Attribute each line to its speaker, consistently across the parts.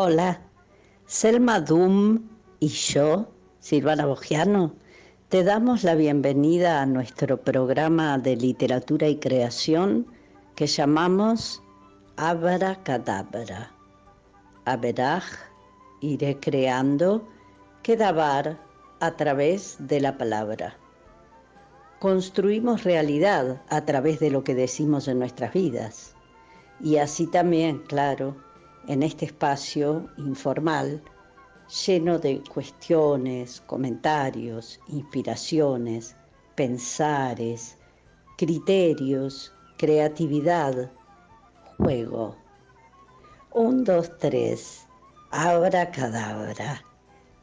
Speaker 1: Hola, Selma Dum y yo, Silvana Boggiano, te damos la bienvenida a nuestro programa de literatura y creación que llamamos Abracadabra. Aberaj, iré creando, Kedabar a través de la palabra. Construimos realidad a través de lo que decimos en nuestras vidas. Y así también, claro, en este espacio informal, lleno de cuestiones, comentarios, inspiraciones, pensares, criterios, creatividad, juego. 1, 2, 3, abracadabra.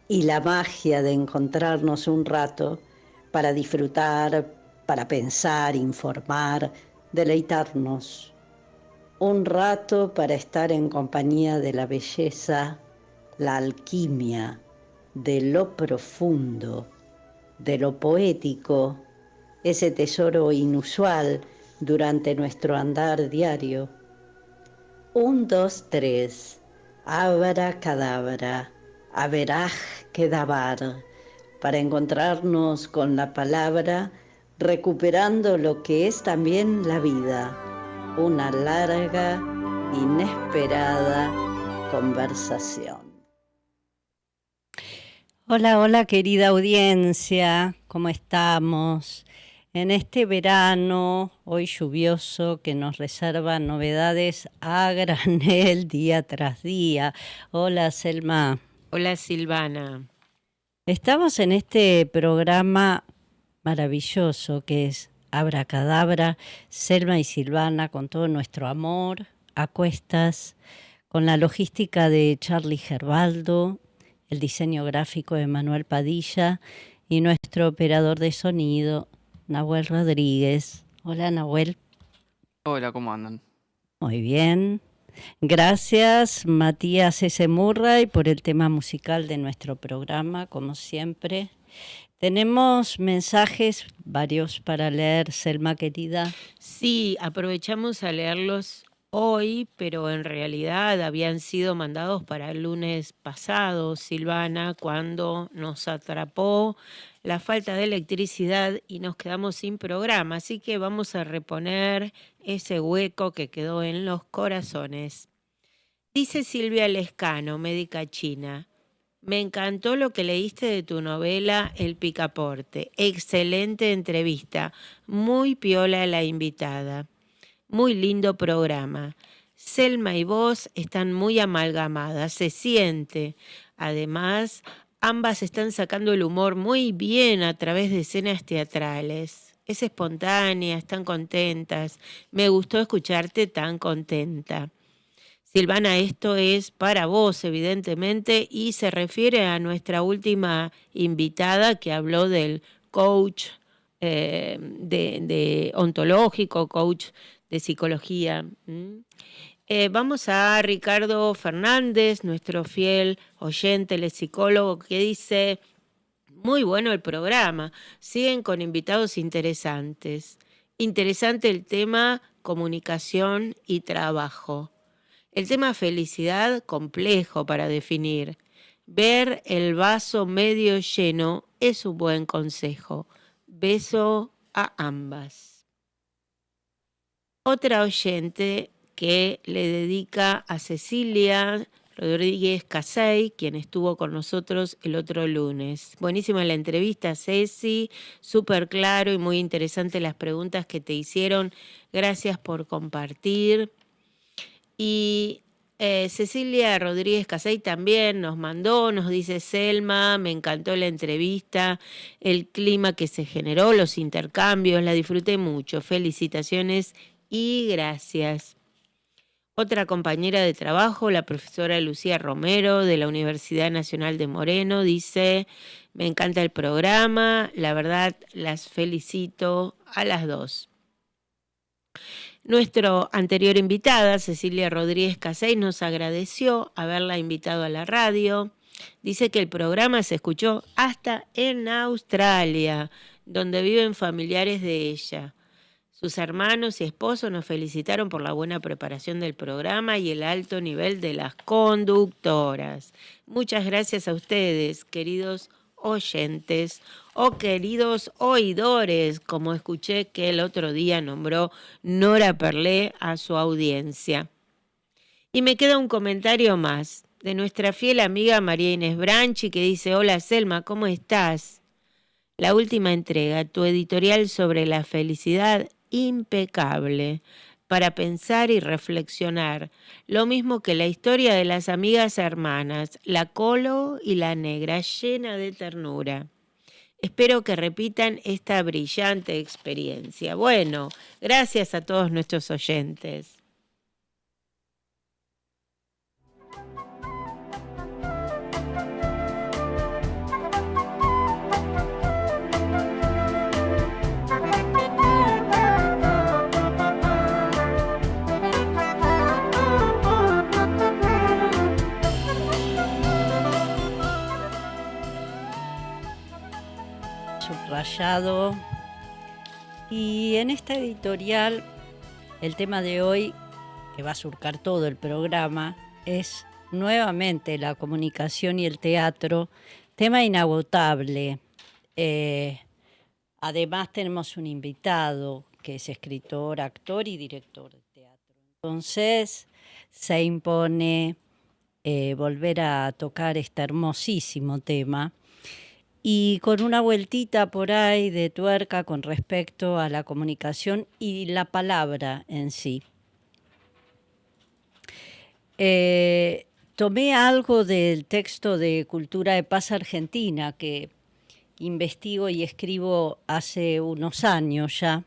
Speaker 1: Y la magia de encontrarnos un rato para disfrutar, para pensar, informar, deleitarnos. Un rato para estar en compañía de la belleza, la alquimia, de lo profundo, de lo poético, ese tesoro inusual durante nuestro andar diario. 1, 2, 3, abracadabra, aberaj kedabar, para encontrarnos con la palabra, recuperando lo que es también la vida, una larga, inesperada conversación.
Speaker 2: Hola, hola querida audiencia, ¿cómo estamos? En este verano, hoy lluvioso, que nos reserva novedades a granel día tras día. Hola Selma.
Speaker 3: Hola Silvana.
Speaker 2: Estamos en este programa maravilloso que es Abracadabra, Selma y Silvana, con todo nuestro amor, a cuestas, con la logística de Charlie Gerbaldo, el diseño gráfico de Manuel Padilla y nuestro operador de sonido, Nahuel Rodríguez. Hola Nahuel.
Speaker 4: Hola, ¿cómo andan?
Speaker 2: Muy bien. Gracias Matías S. Murray por el tema musical de nuestro programa, como siempre. Tenemos mensajes varios para leer, Selma querida.
Speaker 3: Sí, aprovechamos a leerlos hoy, pero en realidad habían sido mandados para el lunes pasado, Silvana, cuando nos atrapó la falta de electricidad y nos quedamos sin programa. Así que vamos a reponer ese hueco que quedó en los corazones. Dice Silvia Lescano, médica china. Me encantó lo que leíste de tu novela El Picaporte. Excelente entrevista. Muy piola la invitada. Muy lindo programa. Selma y vos están muy amalgamadas, se siente. Además, ambas están sacando el humor muy bien a través de escenas teatrales. Es espontánea, están contentas. Me gustó escucharte tan contenta. Silvana, esto es para vos, evidentemente, y se refiere a nuestra última invitada que habló del coach de ontológico, coach de psicología. Vamos a Ricardo Fernández, nuestro fiel oyente, el psicólogo, que dice, muy bueno el programa, siguen con invitados interesantes. Interesante el tema comunicación y trabajo. El tema felicidad, complejo para definir. Ver el vaso medio lleno es un buen consejo. Beso a ambas. Otra oyente que le dedica a Cecilia Rodríguez Casey, quien estuvo con nosotros el otro lunes. Buenísima la entrevista, Ceci, súper claro y muy interesante las preguntas que te hicieron. Gracias por compartir. Y Cecilia Rodríguez Casey también nos mandó, nos dice Selma, me encantó la entrevista, el clima que se generó, los intercambios, la disfruté mucho. Felicitaciones y gracias. Otra compañera de trabajo, la profesora Lucía Romero de la Universidad Nacional de Moreno, dice, me encanta el programa, la verdad las felicito a las dos. Nuestra anterior invitada, Cecilia Rodríguez Casey, nos agradeció haberla invitado a la radio. Dice que el programa se escuchó hasta en Australia, donde viven familiares de ella. Sus hermanos y esposos nos felicitaron por la buena preparación del programa y el alto nivel de las conductoras. Muchas gracias a ustedes, queridos oyentes o queridos oidores, como escuché que el otro día nombró Nora Perlé a su audiencia. Y me queda un comentario más de nuestra fiel amiga María Inés Branchi, que dice: hola Selma, ¿cómo estás? La última entrega, tu editorial sobre la felicidad, impecable, para pensar y reflexionar. Lo mismo que la historia de las amigas hermanas, la Colo y la Negra, llena de ternura. Espero que repitan esta brillante experiencia. Bueno, gracias a todos nuestros oyentes.
Speaker 2: Subrayado. Y en esta editorial, el tema de hoy, que va a surcar todo el programa, es nuevamente la comunicación y el teatro, tema inagotable. Además tenemos un invitado que es escritor, actor y director de teatro. Entonces se impone volver a tocar este hermosísimo tema, y con una vueltita por ahí de tuerca con respecto a la comunicación y la palabra en sí. Tomé algo del texto de Cultura de Paz Argentina que investigo y escribo hace unos años ya,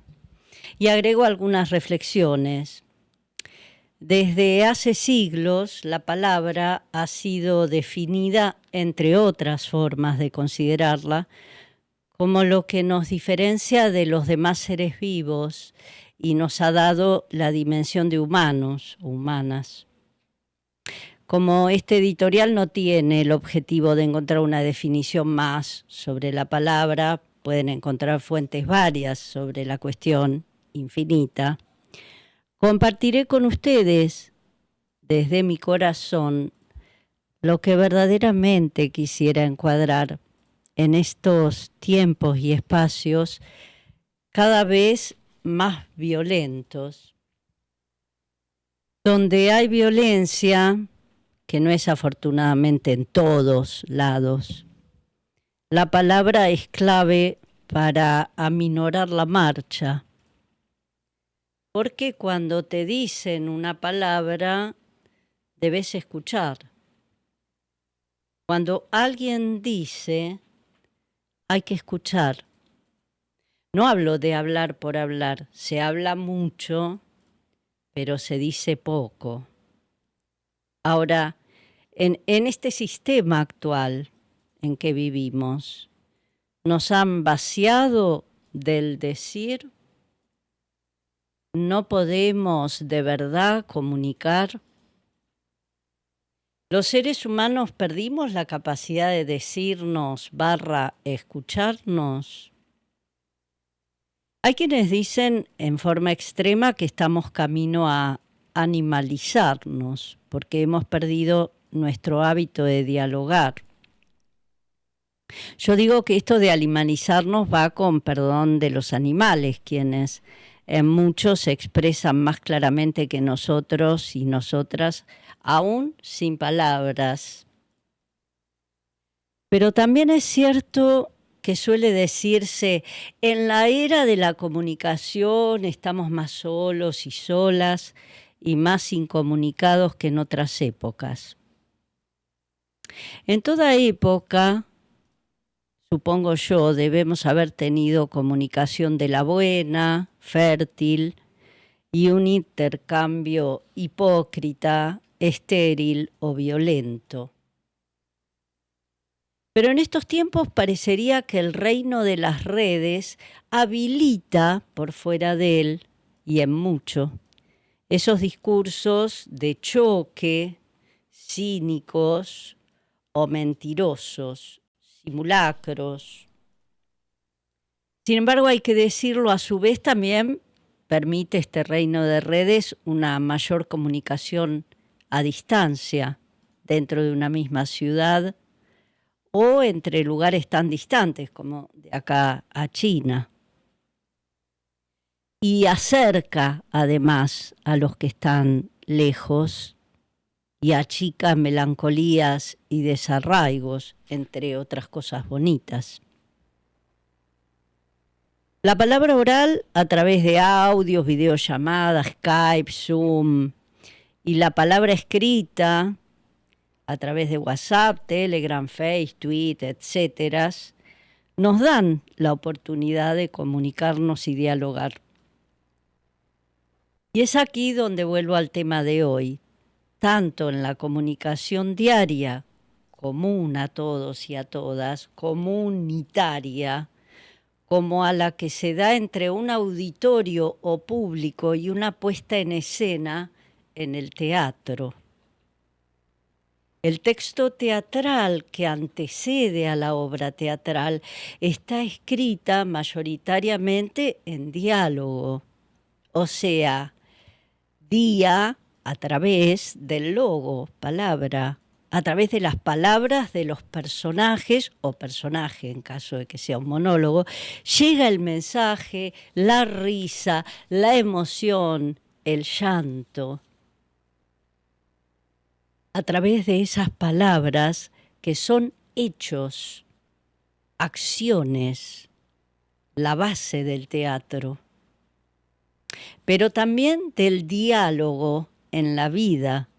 Speaker 2: y agrego algunas reflexiones. Desde hace siglos la palabra ha sido definida, entre otras formas de considerarla, como lo que nos diferencia de los demás seres vivos y nos ha dado la dimensión de humanos o humanas. Como este editorial no tiene el objetivo de encontrar una definición más sobre la palabra, pueden encontrar fuentes varias sobre la cuestión infinita. Compartiré con ustedes, desde mi corazón, lo que verdaderamente quisiera encuadrar en estos tiempos y espacios cada vez más violentos, donde hay violencia que no es afortunadamente en todos lados. La palabra es clave para aminorar la marcha. Porque cuando te dicen una palabra, debes escuchar. Cuando alguien dice, hay que escuchar. No hablo de hablar por hablar, se habla mucho, pero se dice poco. Ahora, en este sistema actual en que vivimos, nos han vaciado del decir. No podemos de verdad comunicar. Los seres humanos perdimos la capacidad de decirnos / escucharnos. Hay quienes dicen en forma extrema que estamos camino a animalizarnos porque hemos perdido nuestro hábito de dialogar. Yo digo que esto de animalizarnos va con perdón de los animales, quienes en muchos se expresan más claramente que nosotros y nosotras, aún sin palabras. Pero también es cierto que suele decirse, en la era de la comunicación estamos más solos y solas y más incomunicados que en otras épocas. En toda época, supongo yo, debemos haber tenido comunicación de la buena, fértil, y un intercambio hipócrita, estéril o violento. Pero en estos tiempos parecería que el reino de las redes habilita por fuera de él, y en mucho, esos discursos de choque, cínicos o mentirosos, simulacros. Sin embargo, hay que decirlo a su vez también permite este reino de redes una mayor comunicación a distancia dentro de una misma ciudad o entre lugares tan distantes como de acá a China. Y acerca además a los que están lejos y achica melancolías y desarraigos, entre otras cosas bonitas. La palabra oral a través de audios, videollamadas, Skype, Zoom, y la palabra escrita a través de WhatsApp, Telegram, Face, Twitter, etcétera, nos dan la oportunidad de comunicarnos y dialogar. Y es aquí donde vuelvo al tema de hoy, tanto en la comunicación diaria, común a todos y a todas, comunitaria, como a la que se da entre un auditorio o público y una puesta en escena en el teatro. El texto teatral que antecede a la obra teatral está escrita mayoritariamente en diálogo, o sea, día a través del logo, palabra, a través de las palabras de los personajes, o personaje en caso de que sea un monólogo, llega el mensaje, la risa, la emoción, el llanto. A través de esas palabras que son hechos, acciones, la base del teatro, pero también del diálogo en la vida.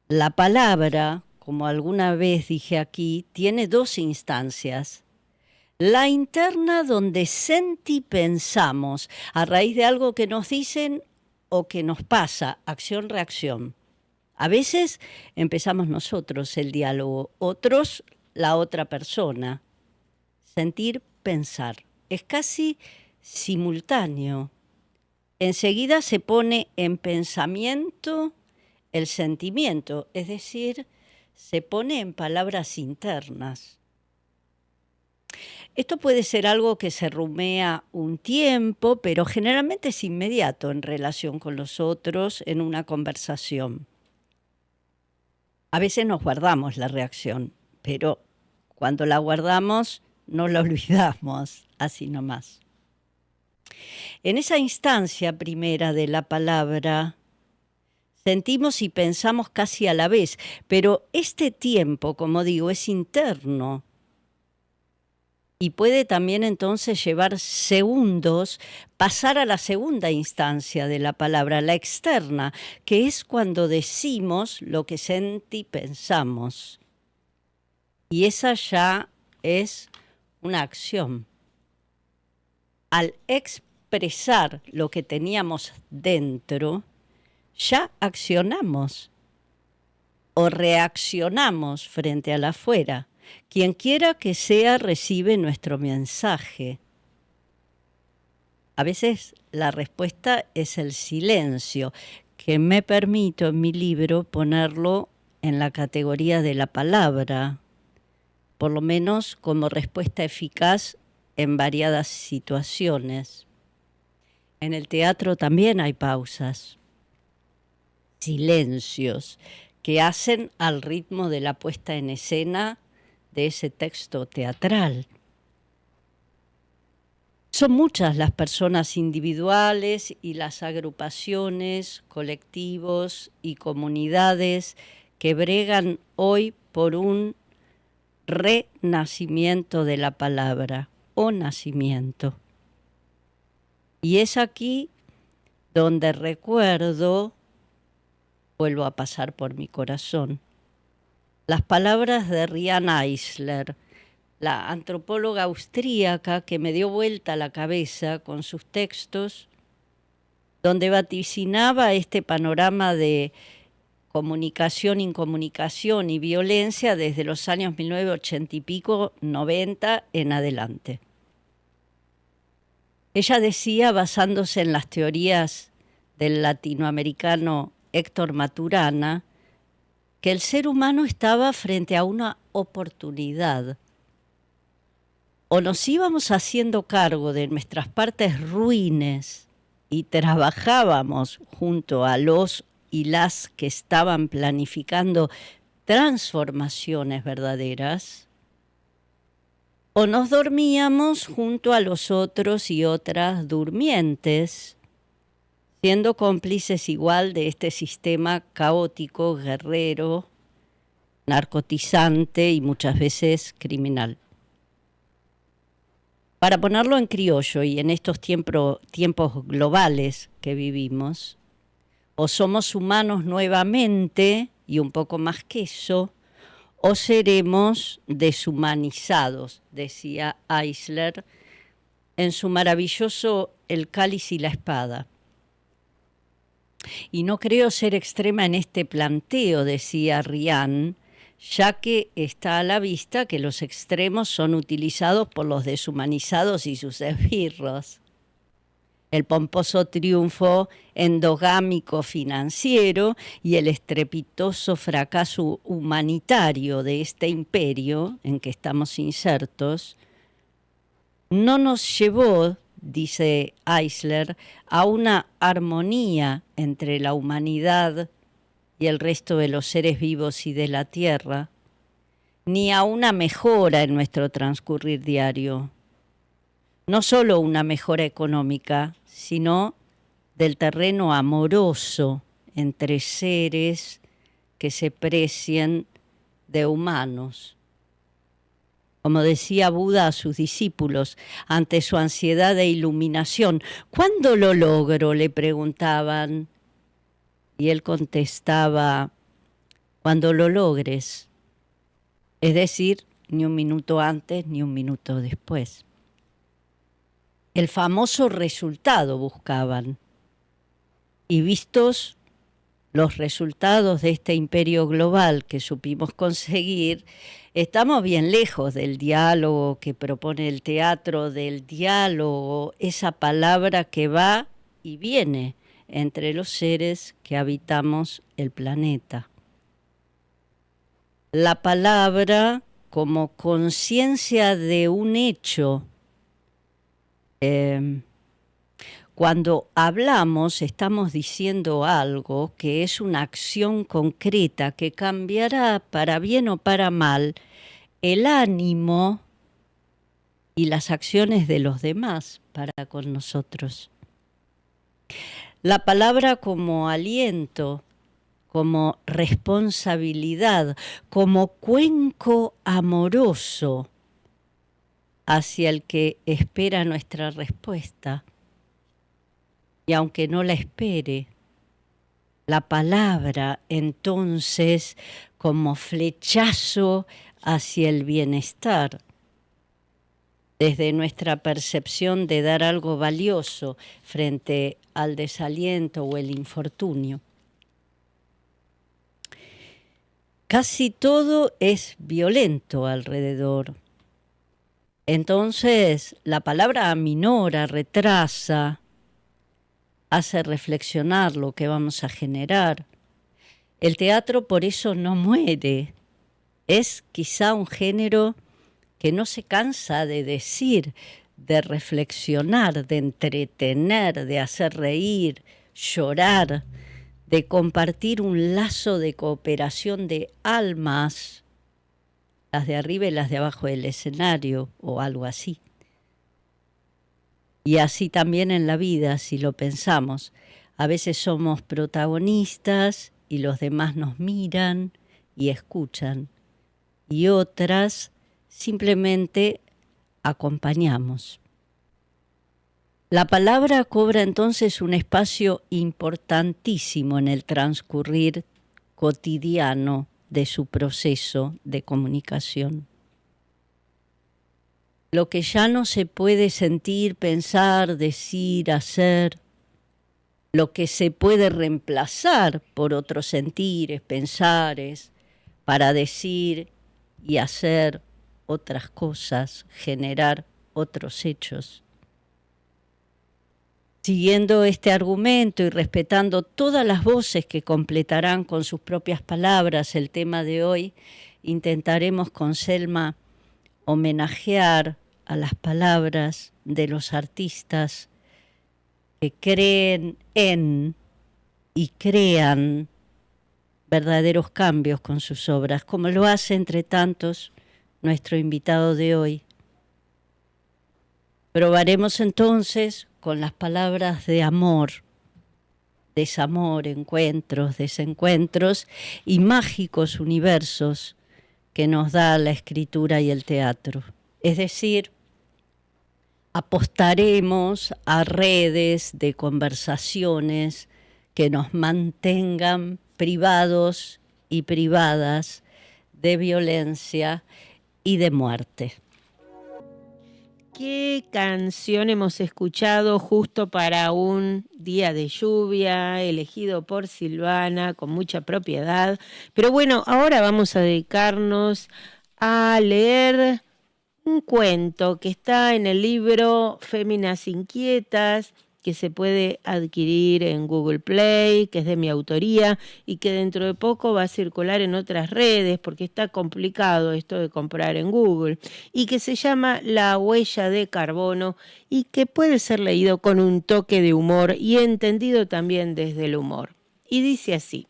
Speaker 2: La palabra, como alguna vez dije aquí, tiene dos instancias. La interna, donde sentipensamos a raíz de algo que nos dicen o que nos pasa, acción-reacción. A veces empezamos nosotros el diálogo, otros la otra persona. Sentir, pensar. Es casi simultáneo. Enseguida se pone en pensamiento el sentimiento, es decir, se pone en palabras internas. Esto puede ser algo que se rumea un tiempo, pero generalmente es inmediato en relación con los otros en una conversación. A veces nos guardamos la reacción, pero cuando la guardamos no la olvidamos, así nomás. En esa instancia primera de la palabra, sentimos y pensamos casi a la vez, pero este tiempo, como digo, es interno y puede también entonces llevar segundos, pasar a la segunda instancia de la palabra, la externa, que es cuando decimos lo que pensamos. Y esa ya es una acción. Al expresar lo que teníamos dentro, ya accionamos o reaccionamos frente al afuera. Quien quiera que sea recibe nuestro mensaje. A veces la respuesta es el silencio, que me permito en mi libro ponerlo en la categoría de la palabra, por lo menos como respuesta eficaz en variadas situaciones. En el teatro también hay pausas, silencios, que hacen al ritmo de la puesta en escena de ese texto teatral. Son muchas las personas individuales y las agrupaciones, colectivos y comunidades que bregan hoy por un renacimiento de la palabra o nacimiento. Y es aquí donde recuerdo, vuelvo a pasar por mi corazón, las palabras de Riane Eisler, la antropóloga austríaca que me dio vuelta la cabeza con sus textos, donde vaticinaba este panorama de comunicación, incomunicación y violencia desde los años 1980 y pico, 90 en adelante. Ella decía, basándose en las teorías del latinoamericano Héctor Maturana, que el ser humano estaba frente a una oportunidad. O nos íbamos haciendo cargo de nuestras partes ruines y trabajábamos junto a los y las que estaban planificando transformaciones verdaderas, o nos dormíamos junto a los otros y otras durmientes, siendo cómplices igual de este sistema caótico, guerrero, narcotizante y muchas veces criminal. Para ponerlo en criollo y en estos tiempos globales que vivimos, o somos humanos nuevamente y un poco más que eso, o seremos deshumanizados, decía Eisler en su maravilloso El cáliz y la espada. Y no creo ser extrema en este planteo, decía Rian, ya que está a la vista que los extremos son utilizados por los deshumanizados y sus esbirros. El pomposo triunfo endogámico financiero y el estrepitoso fracaso humanitario de este imperio en que estamos insertos no nos llevó, dice Eisler, a una armonía entre la humanidad y el resto de los seres vivos y de la tierra, ni a una mejora en nuestro transcurrir diario. No solo una mejora económica, sino del terreno amoroso entre seres que se precien de humanos. Como decía Buda a sus discípulos ante su ansiedad de iluminación, ¿cuándo lo logro?, le preguntaban. Y él contestaba, cuando lo logres, es decir, ni un minuto antes ni un minuto después. El famoso resultado buscaban. Y vistos los resultados de este imperio global que supimos conseguir, estamos bien lejos del diálogo que propone el teatro, del diálogo, esa palabra que va y viene entre los seres que habitamos el planeta. La palabra como conciencia de un hecho. Cuando hablamos estamos diciendo algo que es una acción concreta que cambiará para bien o para mal el ánimo y las acciones de los demás para con nosotros. La palabra como aliento, como responsabilidad, como cuenco amoroso hacia el que espera nuestra respuesta. Y aunque no la espere, la palabra entonces como flechazo hacia el bienestar, desde nuestra percepción de dar algo valioso frente al desaliento o el infortunio. Casi todo es violento alrededor. Entonces, la palabra aminora, retrasa, hace reflexionar lo que vamos a generar. El teatro por eso no muere. Es quizá un género que no se cansa de decir, de reflexionar, de entretener, de hacer reír, llorar, de compartir un lazo de cooperación de almas, las de arriba y las de abajo del escenario o algo así. Y así también en la vida, si lo pensamos, a veces somos protagonistas y los demás nos miran y escuchan, y otras simplemente acompañamos. La palabra cobra entonces un espacio importantísimo en el transcurrir cotidiano de su proceso de comunicación. Lo que ya no se puede sentir, pensar, decir, hacer, lo que se puede reemplazar por otros sentires, pensares, para decir y hacer otras cosas, generar otros hechos. Siguiendo este argumento y respetando todas las voces que completarán con sus propias palabras el tema de hoy, intentaremos con Selma homenajear a las palabras de los artistas que creen en y crean verdaderos cambios con sus obras, como lo hace entre tantos nuestro invitado de hoy. Probaremos entonces con las palabras de amor, desamor, encuentros, desencuentros y mágicos universos que nos da la escritura y el teatro. Es decir, apostaremos a redes de conversaciones que nos mantengan privados y privadas de violencia y de muerte.
Speaker 3: ¿Qué canción hemos escuchado justo para un día de lluvia, elegido por Silvana con mucha propiedad? Pero bueno, ahora vamos a dedicarnos a leer un cuento que está en el libro Féminas Inquietas, que se puede adquirir en Google Play, que es de mi autoría y que dentro de poco va a circular en otras redes porque está complicado esto de comprar en Google, y que se llama La huella de carbono y que puede ser leído con un toque de humor y entendido también desde el humor. Y dice así: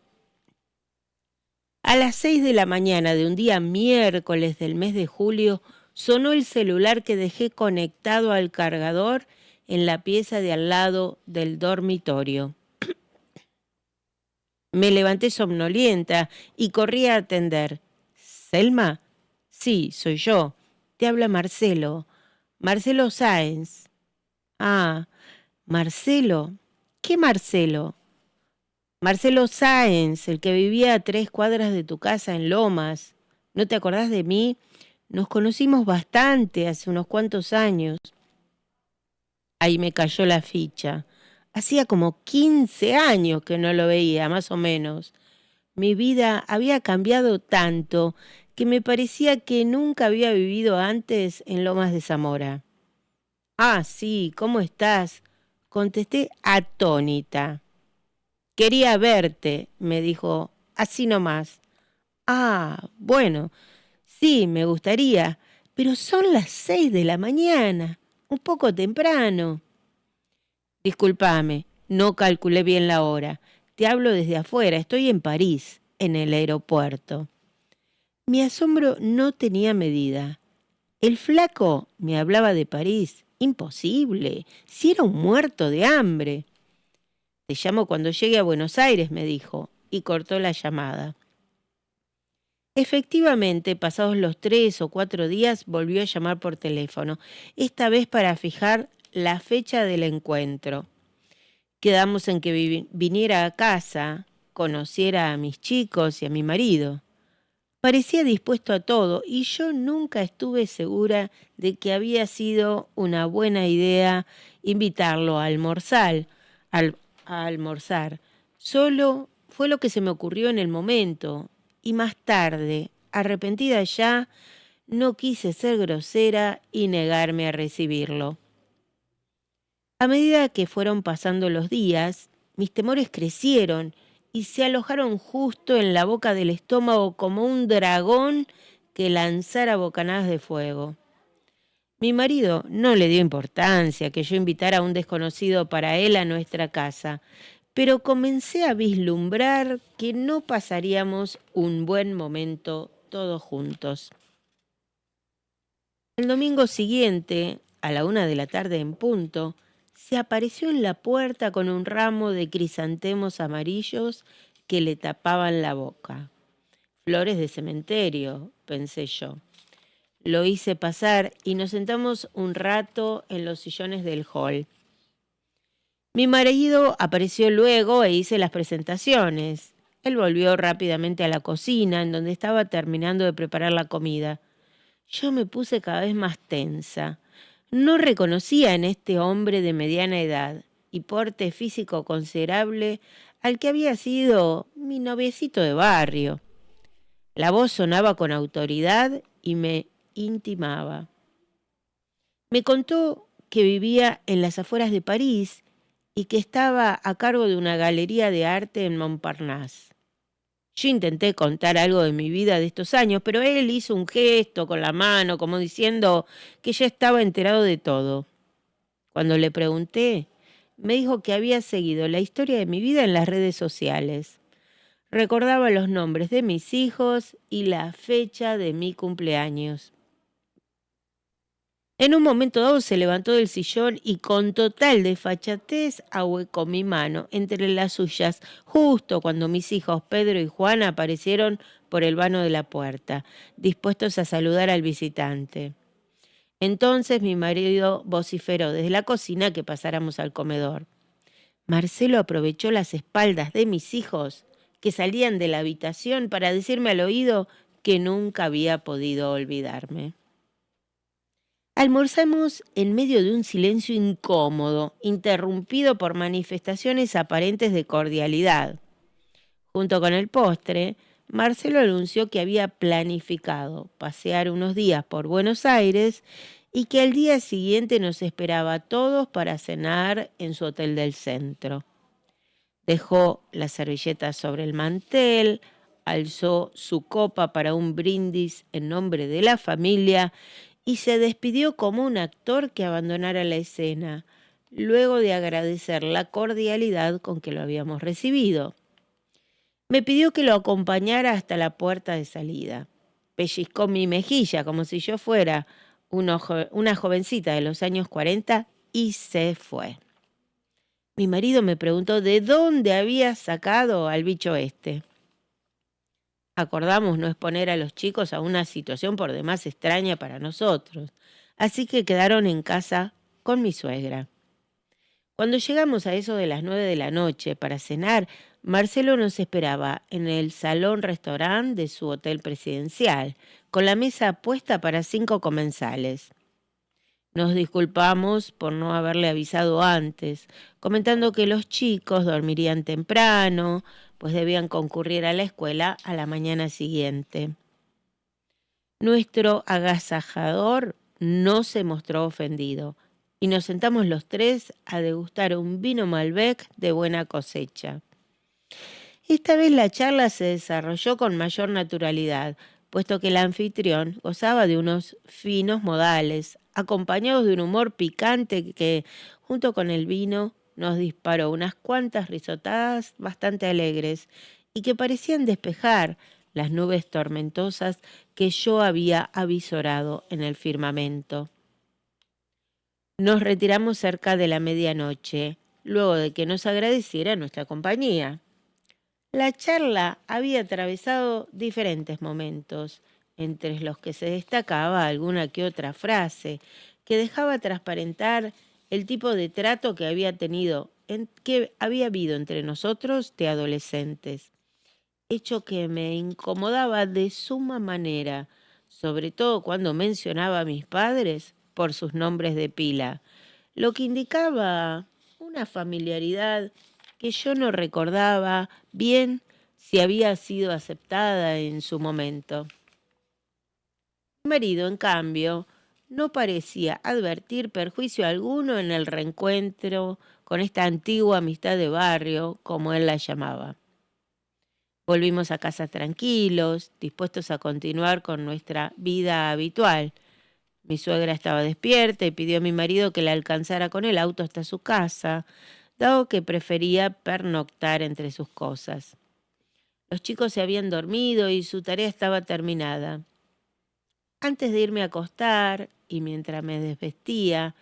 Speaker 3: a las 6 de la mañana de un día miércoles del mes de julio, sonó el celular que dejé conectado al cargador en la pieza de al lado del dormitorio. Me levanté somnolienta y corrí a atender. ¿Selma? Sí, soy yo. Te habla Marcelo. Marcelo Sáenz. Ah, Marcelo. ¿Qué Marcelo? Marcelo Sáenz, el que vivía a 3 cuadras de tu casa en Lomas. ¿No te acordás de mí? Nos conocimos bastante hace unos cuantos años. Ahí me cayó la ficha. Hacía como 15 años que no lo veía, más o menos. Mi vida había cambiado tanto que me parecía que nunca había vivido antes en Lomas de Zamora. Ah, sí, ¿cómo estás? Contesté atónita. Quería verte, me dijo, así nomás. Ah, bueno, sí, me gustaría, pero son las 6 de la mañana, un poco temprano. Discúlpame, no calculé bien la hora. Te hablo desde afuera, estoy en París, en el aeropuerto. Mi asombro no tenía medida. El flaco me hablaba de París. Imposible, si era un muerto de hambre. Te llamo cuando llegue a Buenos Aires, me dijo, y cortó la llamada. Efectivamente, pasados los 3 o 4 días, volvió a llamar por teléfono, esta vez para fijar la fecha del encuentro. Quedamos en que viniera a casa, conociera a mis chicos y a mi marido. Parecía dispuesto a todo y yo nunca estuve segura de que había sido una buena idea invitarlo a almorzar. A almorzar. Solo fue lo que se me ocurrió en el momento y más tarde, arrepentida ya, no quise ser grosera y negarme a recibirlo. A medida que fueron pasando los días, mis temores crecieron y se alojaron justo en la boca del estómago como un dragón que lanzara bocanadas de fuego. Mi marido no le dio importancia que yo invitara a un desconocido para él a nuestra casa, pero comencé a vislumbrar que no pasaríamos un buen momento todos juntos. El domingo siguiente, a la 1 de la tarde en punto, se apareció en la puerta con un ramo de crisantemos amarillos que le tapaban la boca. Flores de cementerio, pensé yo. Lo hice pasar y nos sentamos un rato en los sillones del hall. Mi marido apareció luego e hice las presentaciones. Él volvió rápidamente a la cocina, en donde estaba terminando de preparar la comida. Yo me puse cada vez más tensa. No reconocía en este hombre de mediana edad y porte físico considerable al que había sido mi noviecito de barrio. La voz sonaba con autoridad y me intimaba. Me contó que vivía en las afueras de París y que estaba a cargo de una galería de arte en Montparnasse. Yo intenté contar algo de mi vida de estos años, pero él hizo un gesto con la mano, como diciendo que ya estaba enterado de todo. Cuando le pregunté, me dijo que había seguido la historia de mi vida en las redes sociales. Recordaba los nombres de mis hijos y la fecha de mi cumpleaños. En un momento dado se levantó del sillón y con total desfachatez ahuecó mi mano entre las suyas, justo cuando mis hijos Pedro y Juan aparecieron por el vano de la puerta, dispuestos a saludar al visitante. Entonces mi marido vociferó desde la cocina que pasáramos al comedor. Marcelo aprovechó las espaldas de mis hijos, que salían de la habitación, para decirme al oído que nunca había podido olvidarme. Almorzamos en medio de un silencio incómodo, interrumpido por manifestaciones aparentes de cordialidad. Junto con el postre, Marcelo anunció que había planificado pasear unos días por Buenos Aires y que al día siguiente nos esperaba a todos para cenar en su hotel del centro. Dejó las servilletas sobre el mantel, alzó su copa para un brindis en nombre de la familia y se despidió como un actor que abandonara la escena, luego de agradecer la cordialidad con que lo habíamos recibido. Me pidió que lo acompañara hasta la puerta de salida. Pellizcó mi mejilla como si yo fuera una jovencita de los años 40 y se fue. Mi marido me preguntó de dónde había sacado al bicho este. Acordamos no exponer a los chicos a una situación por demás extraña para nosotros, así que quedaron en casa con mi suegra. Cuando llegamos a eso de las 9 de la noche para cenar, Marcelo nos esperaba en el salón-restaurante de su hotel presidencial, con la mesa puesta para 5 comensales. Nos disculpamos por no haberle avisado antes, comentando que los chicos dormirían temprano, pues debían concurrir a la escuela a la mañana siguiente. Nuestro agasajador no se mostró ofendido y nos sentamos los tres a degustar un vino Malbec de buena cosecha. Esta vez la charla se desarrolló con mayor naturalidad, puesto que el anfitrión gozaba de unos finos modales, acompañados de un humor picante que, junto con el vino, nos disparó unas cuantas risotadas bastante alegres y que parecían despejar las nubes tormentosas que yo había avisorado en el firmamento. Nos retiramos cerca de la medianoche, luego de que nos agradeciera nuestra compañía. La charla había atravesado diferentes momentos, entre los que se destacaba alguna que otra frase que dejaba transparentar el tipo de trato que había habido entre nosotros de adolescentes, hecho que me incomodaba de suma manera, sobre todo cuando mencionaba a mis padres por sus nombres de pila, lo que indicaba una familiaridad que yo no recordaba bien si había sido aceptada en su momento. Mi marido, en cambio, no parecía advertir perjuicio alguno en el reencuentro con esta antigua amistad de barrio, como él la llamaba. Volvimos a casa tranquilos, dispuestos a continuar con nuestra vida habitual. Mi suegra estaba despierta y pidió a mi marido que la alcanzara con el auto hasta su casa, dado que prefería pernoctar entre sus cosas. Los chicos se habían dormido y su tarea estaba terminada. Antes de irme a acostar y mientras me desvestía,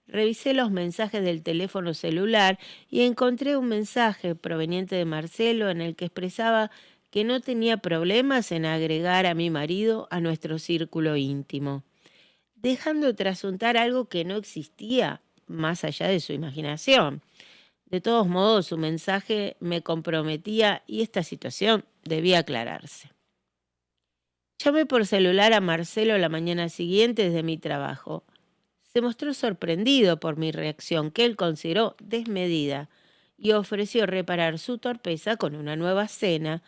Speaker 3: revisé los mensajes del teléfono celular y encontré un mensaje proveniente de Marcelo en el que expresaba que no tenía problemas en agregar a mi marido a nuestro círculo íntimo, dejando trasuntar algo que no existía más allá de su imaginación. De todos modos, su mensaje me comprometía y esta situación debía aclararse. Llamé por celular a Marcelo la mañana siguiente desde mi trabajo. Se mostró sorprendido por mi reacción, que él consideró desmedida, y ofreció reparar su torpeza con una nueva cena,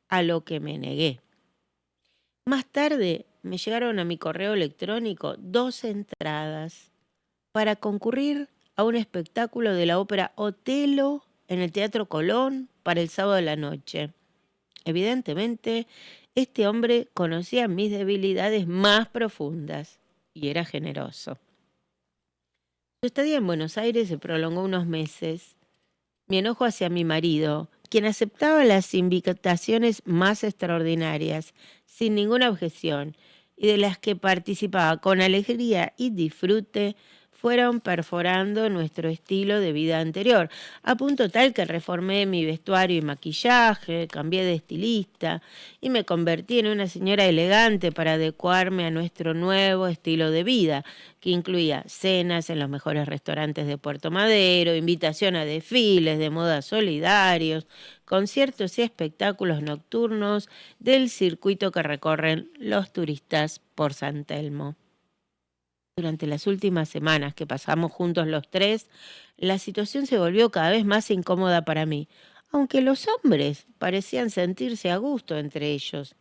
Speaker 3: a lo que me negué. Más tarde me llegaron a mi correo electrónico 2 entradas para concurrir a un espectáculo de la ópera Otelo en el Teatro Colón para el sábado de la noche. Evidentemente, este hombre conocía mis debilidades más profundas y era generoso. Su estadía en Buenos Aires se prolongó unos meses. Mi enojo hacia mi marido, quien aceptaba las invitaciones más extraordinarias, sin ninguna objeción, y de las que participaba con alegría y disfrute, fueron perforando nuestro estilo de vida anterior, a punto tal que reformé mi vestuario y maquillaje, cambié de estilista y me convertí en una señora elegante para adecuarme a nuestro nuevo estilo de vida, que incluía cenas en los mejores restaurantes de Puerto Madero, invitación a desfiles de moda solidarios, conciertos y espectáculos nocturnos del circuito que recorren los turistas por San Telmo. Durante las últimas semanas que pasamos juntos los tres, la situación se volvió cada vez más incómoda para mí, aunque los hombres parecían sentirse a gusto entre ellos.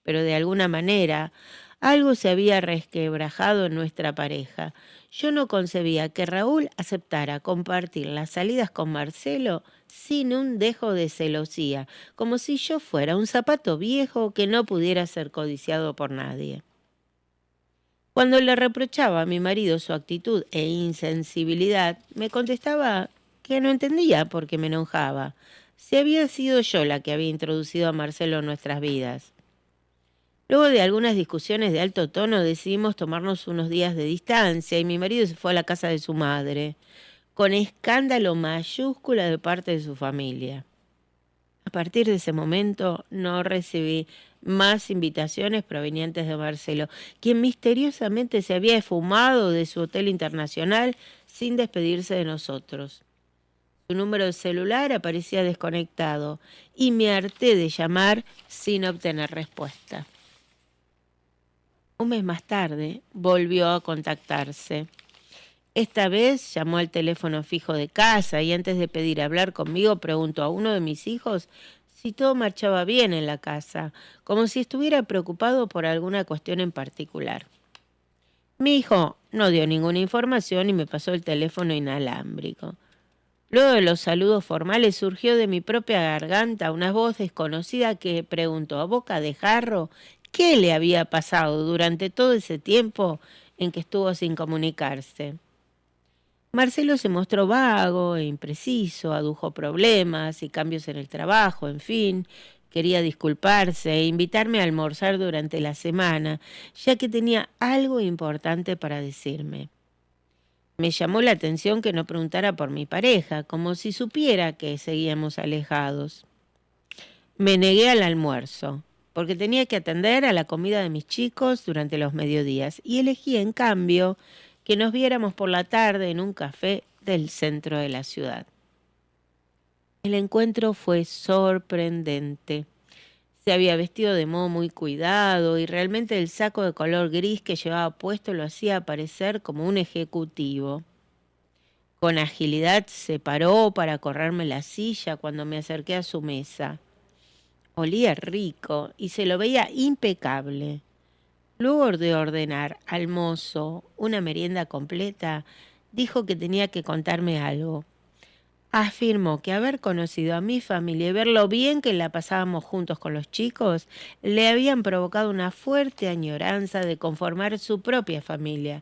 Speaker 3: Pero de alguna manera, algo se había resquebrajado en nuestra pareja. Yo no concebía que Raúl aceptara compartir las salidas con Marcelo sin un dejo de celosía, como si yo fuera un zapato viejo que no pudiera ser codiciado por nadie. Cuando le reprochaba a mi marido su actitud e insensibilidad, me contestaba que no entendía por qué me enojaba, si había sido yo la que había introducido a Marcelo en nuestras vidas. Luego de algunas discusiones de alto tono decidimos tomarnos unos días de distancia y mi marido se fue a la casa de su madre, con escándalo mayúscula de parte de su familia. A partir de ese momento no recibí más invitaciones provenientes de Marcelo, quien misteriosamente se había esfumado de su hotel internacional sin despedirse de nosotros. Su número de celular aparecía desconectado y me harté de llamar sin obtener respuesta. Un mes más tarde volvió a contactarse. Esta vez llamó al teléfono fijo de casa y antes de pedir hablar conmigo preguntó a uno de mis hijos si todo marchaba bien en la casa, como si estuviera preocupado por alguna cuestión en particular. Mi hijo no dio ninguna información y me pasó el teléfono inalámbrico. Luego de los saludos formales surgió de mi propia garganta una voz desconocida que preguntó a boca de jarro qué le había pasado durante todo ese tiempo en que estuvo sin comunicarse. Marcelo se mostró vago e impreciso, adujo problemas y cambios en el trabajo, en fin, quería disculparse e invitarme a almorzar durante la semana, ya que tenía algo importante para decirme. Me llamó la atención que no preguntara por mi pareja, como si supiera que seguíamos alejados. Me negué al almuerzo, porque tenía que atender a la comida de mis chicos durante los mediodías, y elegí, en cambio, que nos viéramos por la tarde en un café del centro de la ciudad. El encuentro fue sorprendente. Se había vestido de modo muy cuidado y realmente el saco de color gris que llevaba puesto lo hacía parecer como un ejecutivo. Con agilidad se paró para correrme la silla cuando me acerqué a su mesa. Olía rico y se lo veía impecable. Luego de ordenar al mozo una merienda completa, dijo que tenía que contarme algo. Afirmó que haber conocido a mi familia y ver lo bien que la pasábamos juntos con los chicos le habían provocado una fuerte añoranza de conformar su propia familia.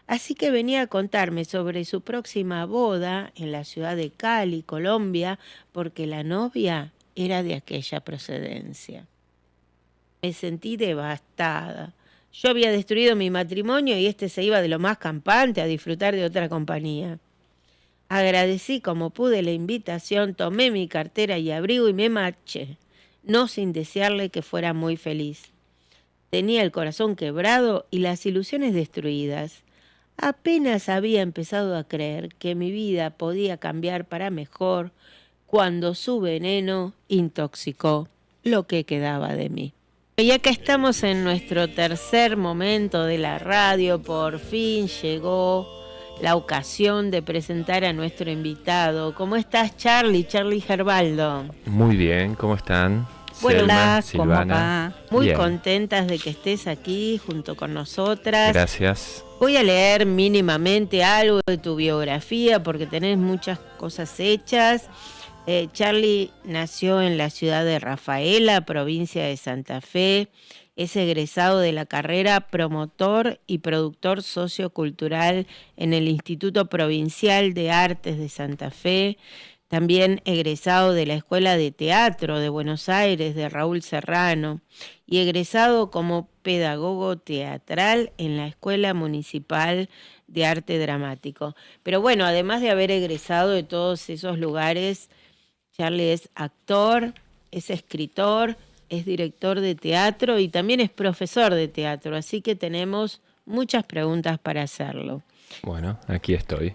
Speaker 3: Así que venía a contarme sobre su próxima boda en la ciudad de Cali, Colombia, porque la novia era de aquella procedencia. Me sentí devastada. Yo había destruido mi matrimonio y este se iba de lo más campante a disfrutar de otra compañía. Agradecí como pude la invitación, tomé mi cartera y abrigo y me marché, no sin desearle que fuera muy feliz. Tenía el corazón quebrado y las ilusiones destruidas. Apenas había empezado a creer que mi vida podía cambiar para mejor cuando su veneno intoxicó lo que quedaba de mí. Y acá estamos en nuestro tercer momento de la radio. Por fin llegó la ocasión de presentar a nuestro invitado. ¿Cómo estás, Charlie? Charlie Gerbaldo.
Speaker 5: Muy bien, ¿cómo están?
Speaker 2: Bueno,
Speaker 5: Selma,
Speaker 2: ¿cómo
Speaker 5: Silvana.
Speaker 2: va?
Speaker 3: Muy
Speaker 5: Bien.
Speaker 3: contentas de que estés aquí junto con nosotras.
Speaker 5: Gracias.
Speaker 3: Voy a leer mínimamente algo de tu biografía porque tenés muchas cosas hechas. Charlie nació en la ciudad de Rafaela, provincia de Santa Fe. Es egresado de la carrera promotor y productor sociocultural en el Instituto Provincial de Artes de Santa Fe. También egresado de la Escuela de Teatro de Buenos Aires de Raúl Serrano y egresado como pedagogo teatral en la Escuela Municipal de Arte Dramático. Pero bueno, además de haber egresado de todos esos lugares, Charlie es actor, es escritor, es director de teatro y también es profesor de teatro, así que tenemos muchas preguntas para hacerlo.
Speaker 5: Bueno, aquí estoy.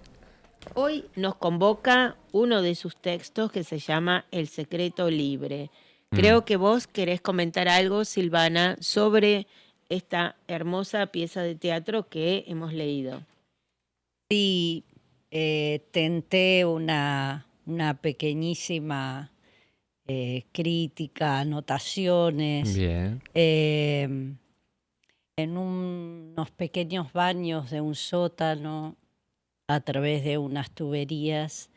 Speaker 3: Hoy nos convoca uno de sus textos que se llama El secreto libre. Creo que vos querés comentar algo, Silvana, sobre esta hermosa pieza de teatro que hemos leído.
Speaker 2: Sí, tenté una pequeñísima crítica, anotaciones,
Speaker 5: Bien.
Speaker 2: en unos pequeños baños de un sótano, a través de unas tuberías,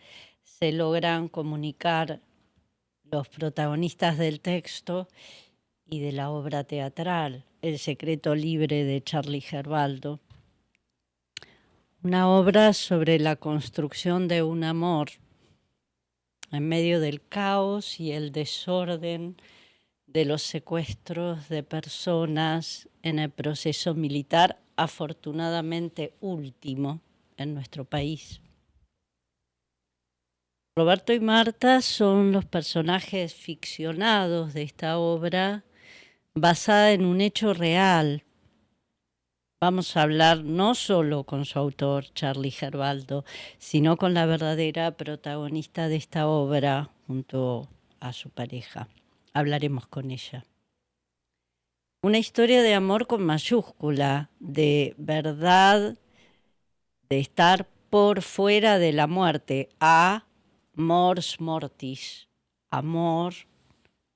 Speaker 2: se logran comunicar los protagonistas del texto y de la obra teatral, El secreto libre de Charlie Gerbaldo. Una obra sobre la construcción de un amor en medio del caos y el desorden de los secuestros de personas en el proceso militar, afortunadamente último en nuestro país. Roberto y Marta son los personajes ficcionados de esta obra basada en un hecho real. Vamos a hablar no solo con su autor, Charlie Gerbaldo, sino con la verdadera protagonista de esta obra junto a su pareja. Hablaremos con ella. Una historia de amor con mayúscula, de verdad, de estar por fuera de la muerte, mors mortis, amor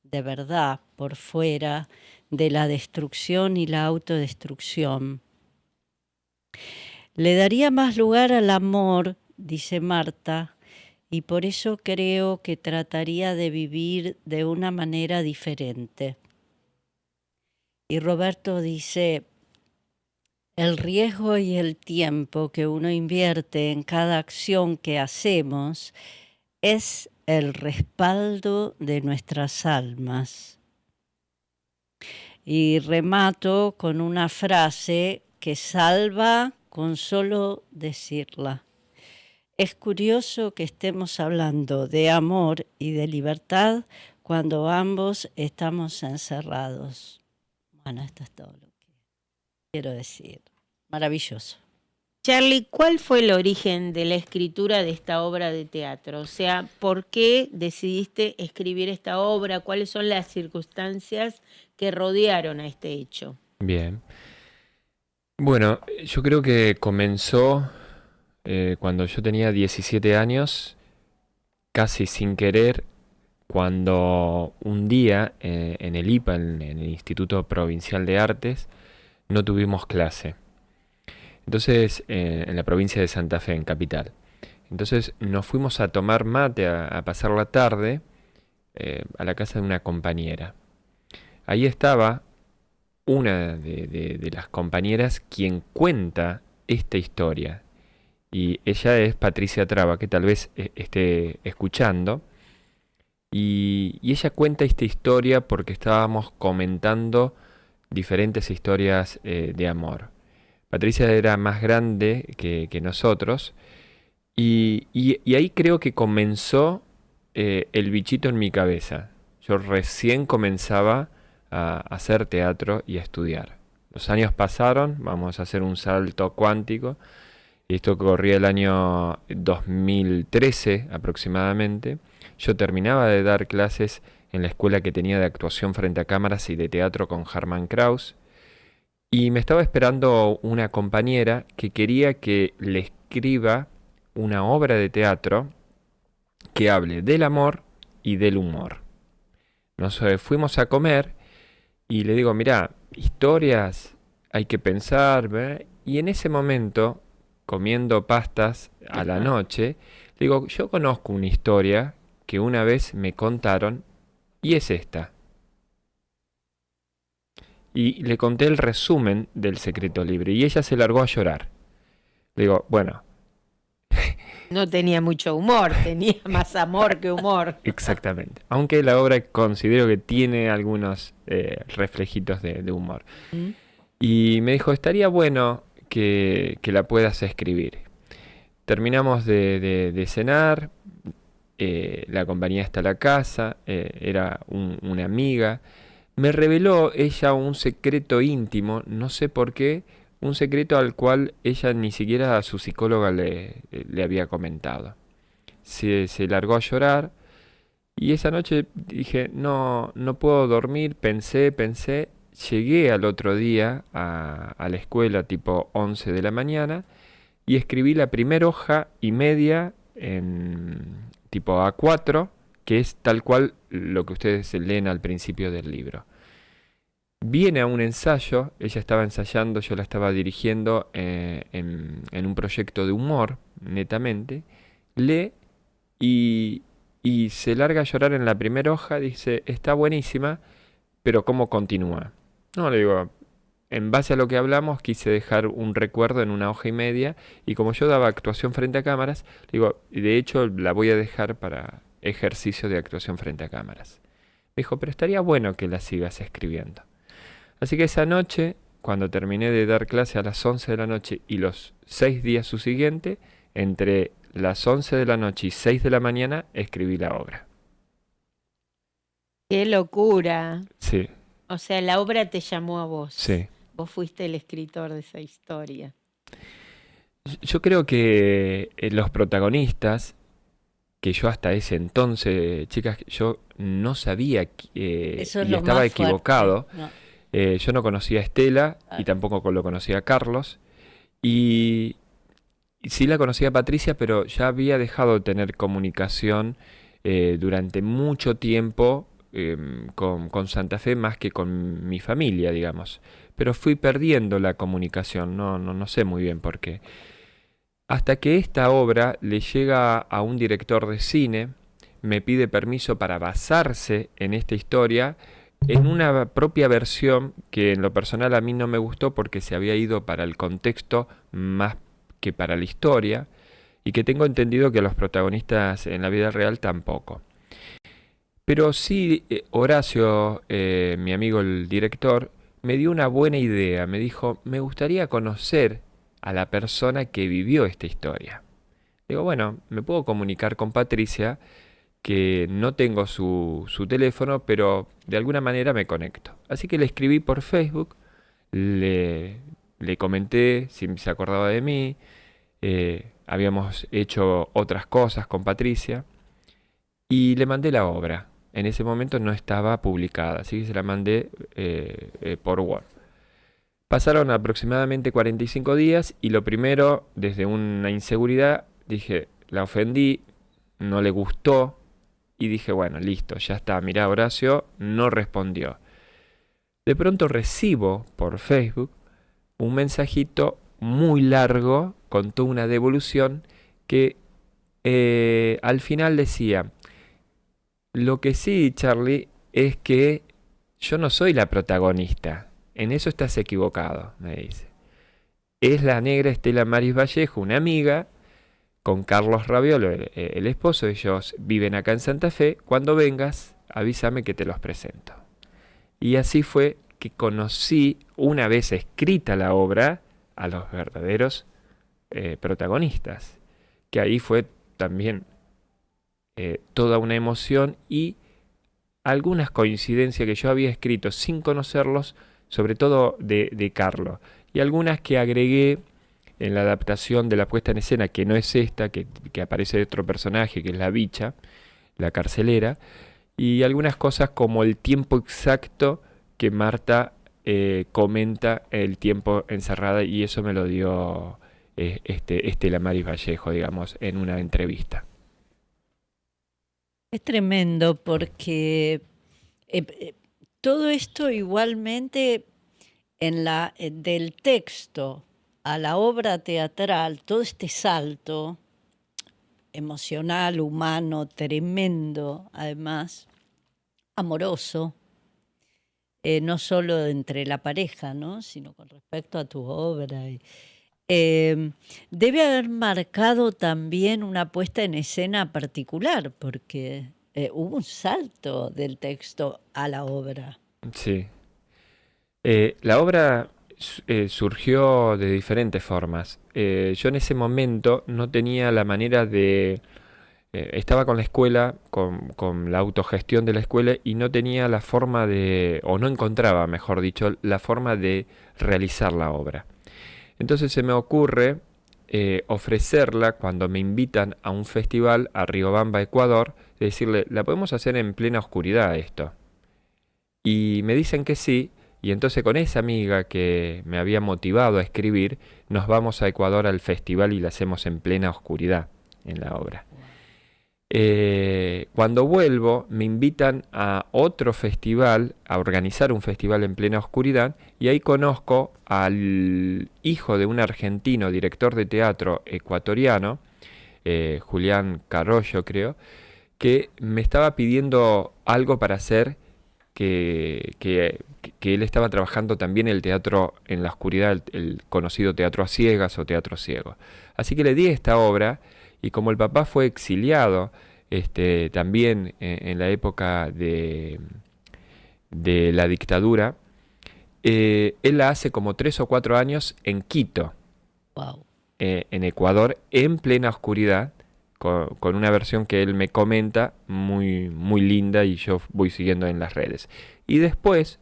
Speaker 2: de verdad por fuera de la destrucción y la autodestrucción. Le daría más lugar al amor, dice Marta, y por eso creo que trataría de vivir de una manera diferente. Y Roberto dice, el riesgo y el tiempo que uno invierte en cada acción que hacemos es el respaldo de nuestras almas. Y remato con una frase que salva con solo decirla. Es curioso que estemos hablando de amor y de libertad cuando ambos estamos encerrados. Bueno, esto es todo lo que quiero decir. Maravilloso.
Speaker 3: Charlie, ¿cuál fue el origen de la escritura de esta obra de teatro? O sea, ¿por qué decidiste escribir esta obra? ¿Cuáles son las circunstancias que rodearon a este hecho?
Speaker 5: Bien. Bueno, yo creo que comenzó cuando yo tenía 17 años, casi sin querer, cuando un día en el IPA, en el Instituto Provincial de Artes, no tuvimos clase. Entonces, en la provincia de Santa Fe, en Capital. Entonces nos fuimos a tomar mate, a pasar la tarde, a la casa de una compañera. Ahí estaba una de las compañeras quien cuenta esta historia. Y ella es Patricia Traba, que tal vez esté escuchando. Y ella cuenta esta historia porque estábamos comentando diferentes historias de amor. Patricia era más grande que nosotros y ahí creo que comenzó el bichito en mi cabeza. Yo recién comenzaba a hacer teatro y a estudiar. Los años pasaron, vamos a hacer un salto cuántico. Y esto corría el año 2013 aproximadamente. Yo terminaba de dar clases en la escuela que tenía de actuación frente a cámaras y de teatro con Hermann Kraus. Y me estaba esperando una compañera que quería que le escriba una obra de teatro que hable del amor y del humor. Nos fuimos a comer y le digo, mirá, historias hay que pensar, ¿verdad? Y en ese momento, comiendo pastas a la noche, le digo, yo conozco una historia que una vez me contaron y es esta. y le conté el resumen del secreto libre y ella se largó a llorar. Le digo, bueno.
Speaker 3: No tenía mucho humor, tenía más amor que humor.
Speaker 5: Exactamente. Aunque la obra considero que tiene algunos reflejitos de humor.
Speaker 2: ¿Mm?
Speaker 5: Y me dijo, estaría bueno que la puedas escribir. Terminamos de cenar, la acompañé hasta la casa, era una amiga. Me reveló ella un secreto íntimo, no sé por qué, un secreto al cual ella ni siquiera a su psicóloga le había comentado. Se largó a llorar y esa noche dije, no, no puedo dormir, pensé, llegué al otro día a la escuela tipo 11 de la mañana y escribí la primera hoja y media en tipo A4, que es tal cual lo que ustedes leen al principio del libro. Viene a un ensayo, ella estaba ensayando, yo la estaba dirigiendo en un proyecto de humor, netamente, lee y, y se larga a llorar en la primera hoja, dice, está buenísima, pero ¿cómo continúa? No, le digo, en base a lo que hablamos, quise dejar un recuerdo en una hoja y media, y como yo daba actuación frente a cámaras, digo, de hecho la voy a dejar para ejercicio de actuación frente a cámaras. Me dijo, pero estaría bueno que la sigas escribiendo. Así que esa noche, cuando terminé de dar clase a las 11 de la noche y los 6 días subsiguientes, entre las 11 de la noche y 6 de la mañana, escribí la obra.
Speaker 3: ¡Qué locura!
Speaker 5: Sí,
Speaker 3: O sea, la obra te llamó a vos.
Speaker 5: sí.
Speaker 3: Vos fuiste el escritor de esa historia.
Speaker 5: Yo creo que los protagonistas, que yo hasta ese entonces, chicas, yo no sabía
Speaker 2: Eso es
Speaker 5: y
Speaker 2: lo
Speaker 5: estaba
Speaker 2: más
Speaker 5: equivocado.
Speaker 2: fuerte. No.
Speaker 5: Yo no conocía a Estela y
Speaker 2: Ah,
Speaker 5: tampoco lo conocía a Carlos. Y sí la conocía a Patricia, pero ya había dejado de tener comunicación durante mucho tiempo con Santa Fe más que con mi familia, digamos. Pero fui perdiendo la comunicación, no sé muy bien por qué. Hasta que esta obra le llega a un director de cine, me pide permiso para basarse en esta historia en una propia versión que en lo personal a mí no me gustó porque se había ido para el contexto más que para la historia y que tengo entendido que los protagonistas en la vida real tampoco. Pero sí, Horacio, mi amigo el director, me dio una buena idea. Me dijo, me gustaría conocer a la persona que vivió esta historia. Digo, bueno, me puedo comunicar con Patricia, que no tengo su teléfono, pero de alguna manera me conecto. Así que le escribí por Facebook, le comenté si se acordaba de mí, habíamos hecho otras cosas con Patricia y le mandé la obra. En ese momento no estaba publicada, así que se la mandé por Word. Pasaron aproximadamente 45 días y lo primero, desde una inseguridad, dije, la ofendí, no le gustó y dije, bueno, listo, ya está, mirá, Horacio no respondió. De pronto recibo por Facebook un mensajito muy largo con toda una devolución que al final decía, lo que sí, Charlie, es que yo no soy la protagonista. En eso estás equivocado, me dice. Es la negra Estela Maris Vallejo, una amiga, con Carlos Raviolo, el esposo. Ellos viven acá en Santa Fe. Cuando vengas, avísame que te los presento. Y así fue que conocí, una vez escrita la obra, a los verdaderos protagonistas. Que ahí fue también toda una emoción y algunas coincidencias que yo había escrito sin conocerlos, sobre todo de Carlos, y algunas que agregué en la adaptación de la puesta en escena, que no es esta, que aparece otro personaje, que es la bicha, la carcelera, y algunas cosas como el tiempo exacto que Marta comenta el tiempo encerrada, y eso me lo dio Estela Maris Vallejo, digamos, en una entrevista.
Speaker 2: es tremendo porque todo esto igualmente del texto a la obra teatral, todo este salto emocional, humano, tremendo, además, amoroso, no solo entre la pareja, ¿no? Sino con respecto a tu obra. Debe haber marcado también una puesta en escena particular, porque hubo un salto del texto a la obra.
Speaker 5: Sí. La obra surgió de diferentes formas. Yo en ese momento no tenía la manera de... estaba con la escuela, con la autogestión de la escuela y no tenía la forma de, o no encontraba, mejor dicho, la forma de realizar la obra. Entonces se me ocurre ofrecerla cuando me invitan a un festival a Riobamba, Ecuador, de decirle, ¿la podemos hacer en plena oscuridad esto? Y me dicen que sí, y entonces con esa amiga que me había motivado a escribir, nos vamos a Ecuador al festival y la hacemos en plena oscuridad en la obra. Cuando vuelvo me invitan a otro festival, a organizar un festival en plena oscuridad, y ahí conozco al hijo de un argentino, director de teatro ecuatoriano, Julián Carollo creo, que me estaba pidiendo algo para hacer, que él estaba trabajando también el teatro en la oscuridad, el conocido teatro a ciegas o teatro ciego. Así que le di esta obra. Y como el papá fue exiliado también en la época de la dictadura, él la hace como 3 o 4 años en Quito,
Speaker 2: Wow.
Speaker 5: en Ecuador, en plena oscuridad, con una versión que él me comenta muy, muy linda y yo voy siguiendo en las redes. Y después,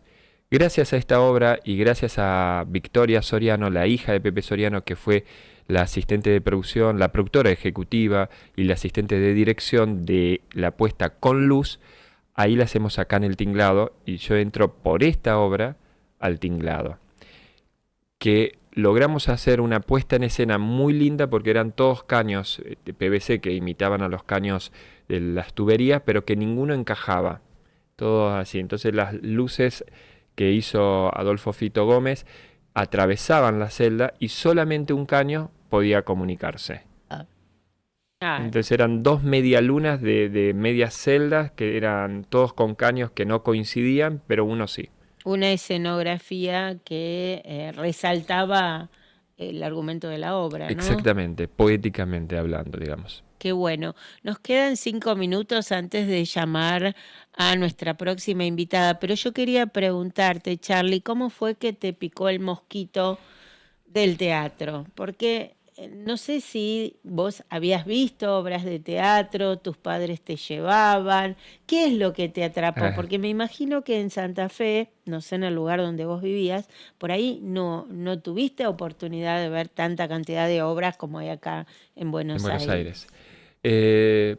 Speaker 5: gracias a esta obra y gracias a Victoria Soriano, la hija de Pepe Soriano, que fue la asistente de producción, la productora ejecutiva y la asistente de dirección de la puesta con luz, ahí la hacemos acá en el tinglado y yo entro por esta obra al tinglado. Que logramos hacer una puesta en escena muy linda porque eran todos caños de PVC que imitaban a los caños de las tuberías, pero que ninguno encajaba. Todos así. Entonces las luces que hizo Adolfo Fito Gómez atravesaban la celda y solamente un caño podía comunicarse. Entonces eran 2 medialunas de medias celdas que eran todos con caños que no coincidían, pero uno sí.
Speaker 3: Una escenografía que resaltaba el argumento de la obra, ¿no?
Speaker 5: Exactamente, poéticamente hablando, digamos.
Speaker 3: Qué bueno. Nos quedan 5 minutos antes de llamar a nuestra próxima invitada, pero yo quería preguntarte, Charly, ¿cómo fue que te picó el mosquito del teatro? Porque no sé si vos habías visto obras de teatro, tus padres te llevaban, ¿qué es lo que te atrapó? Porque me imagino que en Santa Fe, no sé, en el lugar donde vos vivías, por ahí no tuviste oportunidad de ver tanta cantidad de obras como hay acá en Buenos Aires.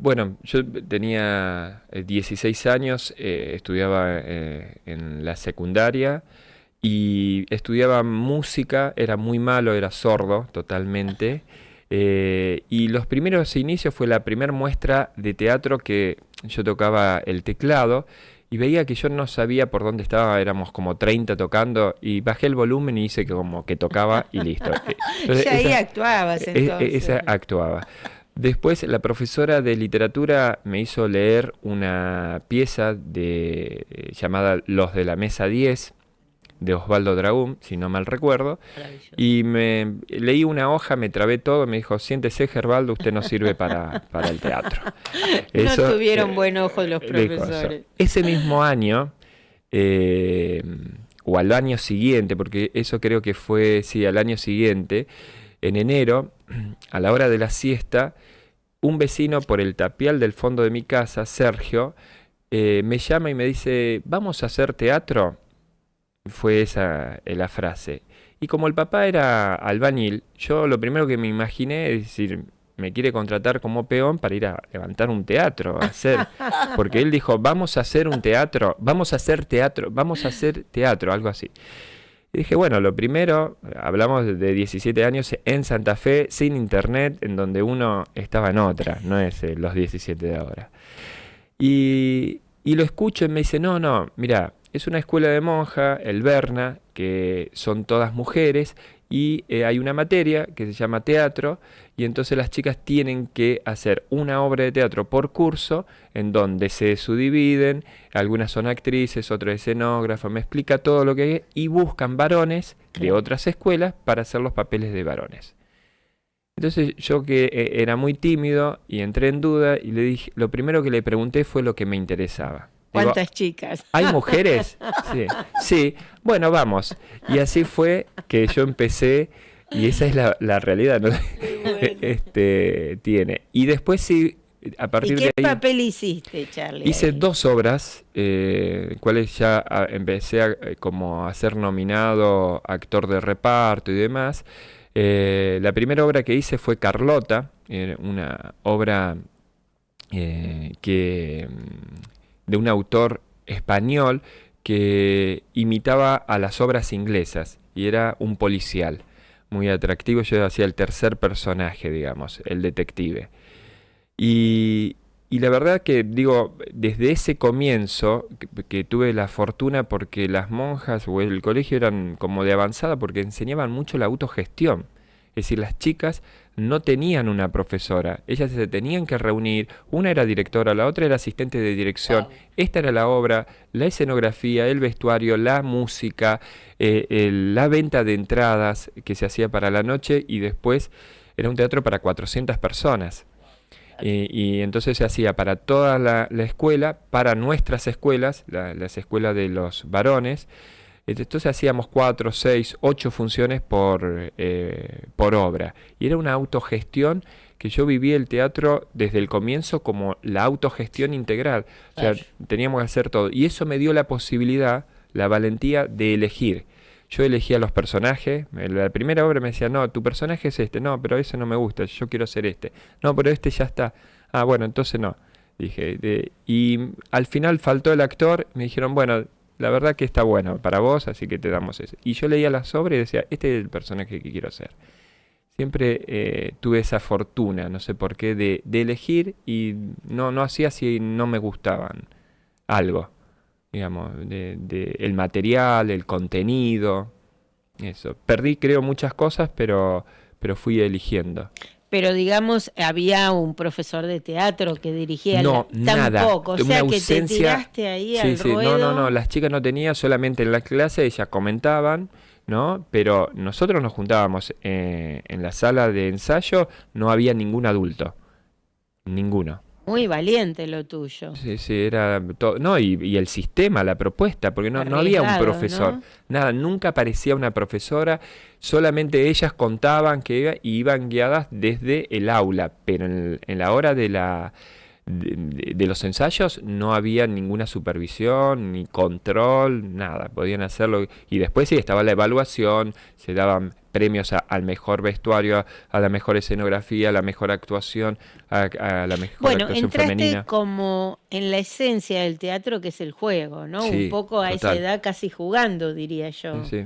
Speaker 5: Bueno, yo tenía 16 años, estudiaba en la secundaria y estudiaba música, era muy malo, era sordo totalmente. Y los primeros inicios fue la primera muestra de teatro que yo tocaba el teclado y veía que yo no sabía por dónde estaba, éramos como 30 tocando y bajé el volumen y hice que como que tocaba y listo. Entonces,
Speaker 3: ya ahí actuabas entonces.
Speaker 5: Esa actuaba. Después la profesora de literatura me hizo leer una pieza llamada Los de la Mesa 10, de Osvaldo Dragún, si no mal recuerdo. Y me leí una hoja, me trabé todo, me dijo, siéntese Gerbaldo, usted no sirve para el teatro.
Speaker 3: No tuvieron buen ojo los profesores.
Speaker 5: Ese mismo año, o al año siguiente, porque eso creo que fue, sí, al año siguiente, en enero, a la hora de la siesta, un vecino por el tapial del fondo de mi casa, Sergio, me llama y me dice, ¿vamos a hacer teatro? Fue esa la frase. Y como el papá era albañil, yo lo primero que me imaginé es decir, me quiere contratar como peón para ir a levantar un teatro, a hacer. Porque él dijo, vamos a hacer un teatro, vamos a hacer teatro, algo así. Y dije, bueno, lo primero, hablamos de 17 años en Santa Fe, sin internet, en donde uno estaba en otra, no es los 17 de ahora. Y lo escucho y me dice, no, mira, es una escuela de monja, el Berna, que son todas mujeres, y hay una materia que se llama teatro, y entonces las chicas tienen que hacer una obra de teatro por curso, en donde se subdividen, algunas son actrices, otras escenógrafas, me explica todo lo que es, y buscan varones de otras escuelas para hacer los papeles de varones. Entonces yo que era muy tímido y entré en duda y le dije, lo primero que le pregunté fue lo que me interesaba.
Speaker 3: ¿Cuántas chicas?
Speaker 5: ¿Hay mujeres? Sí, sí, bueno, vamos. Y así fue que yo empecé, y esa es la realidad, ¿no?
Speaker 3: Bueno.
Speaker 5: Tiene. Y después sí, a
Speaker 3: ¿Y
Speaker 5: partir
Speaker 3: qué
Speaker 5: de ahí
Speaker 3: papel hiciste, Charlie?
Speaker 5: hice
Speaker 3: ahí?
Speaker 5: 2 obras, cuales ya empecé como a ser nominado actor de reparto y demás. La primera obra que hice fue Carlota, una obra de un autor español que imitaba a las obras inglesas y era un policial muy atractivo. Yo hacía el tercer personaje, digamos, el detective. Y la verdad que, digo, desde ese comienzo, que tuve la fortuna porque las monjas o el colegio eran como de avanzada porque enseñaban mucho la autogestión. Es decir, las chicas no tenían una profesora, ellas se tenían que reunir, una era directora, la otra era asistente de dirección, esta era la obra, la escenografía, el vestuario, la música, la venta de entradas que se hacía para la noche, y después era un teatro para 400 personas. Y entonces se hacía para toda la escuela, para nuestras escuelas, las escuelas de los varones. Entonces hacíamos 4, 6, 8 funciones por obra. Y era una autogestión que yo viví el teatro desde el comienzo como la autogestión integral. O sea, teníamos que hacer todo. Y eso me dio la posibilidad, la valentía de elegir. Yo elegía los personajes. En la primera obra me decía, no, tu personaje es este. No, pero ese no me gusta, yo quiero ser este. No, pero este ya está. Ah, bueno, entonces no. Dije, y al final faltó el actor. Me dijeron, bueno, la verdad que está bueno para vos, así que te damos ese. Y yo leía las obras y decía, este es el personaje que quiero ser. Siempre tuve esa fortuna, no sé por qué, de elegir, y no hacía si no me gustaban algo, digamos, el material, el contenido, eso. Perdí, creo, muchas cosas, pero fui eligiendo.
Speaker 3: Pero digamos, había un profesor de teatro que dirigía
Speaker 5: No, nada.
Speaker 3: tampoco, o
Speaker 5: Una
Speaker 3: sea que te
Speaker 5: ausencia.
Speaker 3: tiraste ahí
Speaker 5: Sí,
Speaker 3: al
Speaker 5: sí,
Speaker 3: ruedo.
Speaker 5: no, las chicas no tenían, solamente en la clase ellas comentaban, ¿no? Pero nosotros nos juntábamos en la sala de ensayo, no había ningún adulto, ninguno.
Speaker 3: Muy valiente lo tuyo.
Speaker 5: Sí, sí, era todo, no, y el sistema, la propuesta, porque no había un
Speaker 3: Arriesgado,
Speaker 5: profesor,
Speaker 3: ¿no?
Speaker 5: nada, nunca aparecía una profesora, solamente ellas contaban que iban guiadas desde el aula, pero en la hora de los ensayos no había ninguna supervisión, ni control, nada, podían hacerlo, y después sí estaba la evaluación, se daban premios al mejor vestuario, a la mejor escenografía, a la mejor actuación, a la mejor
Speaker 3: Bueno,
Speaker 5: actuación
Speaker 3: entraste
Speaker 5: femenina.
Speaker 3: como en la esencia del teatro, que es el juego, ¿no? Un
Speaker 5: Sí,
Speaker 3: poco a esa
Speaker 5: total.
Speaker 3: edad casi jugando, diría yo.
Speaker 5: Sí,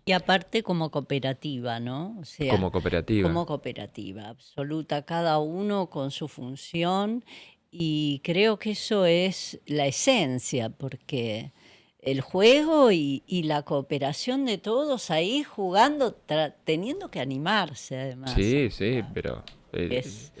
Speaker 2: Y aparte como cooperativa, ¿no? O sea,
Speaker 5: como cooperativa.
Speaker 2: como cooperativa absoluta, cada uno con su función, y creo que eso es la esencia, porque el juego y la cooperación de todos ahí jugando, teniendo que animarse además.
Speaker 5: Sí, sí, pero
Speaker 2: Es,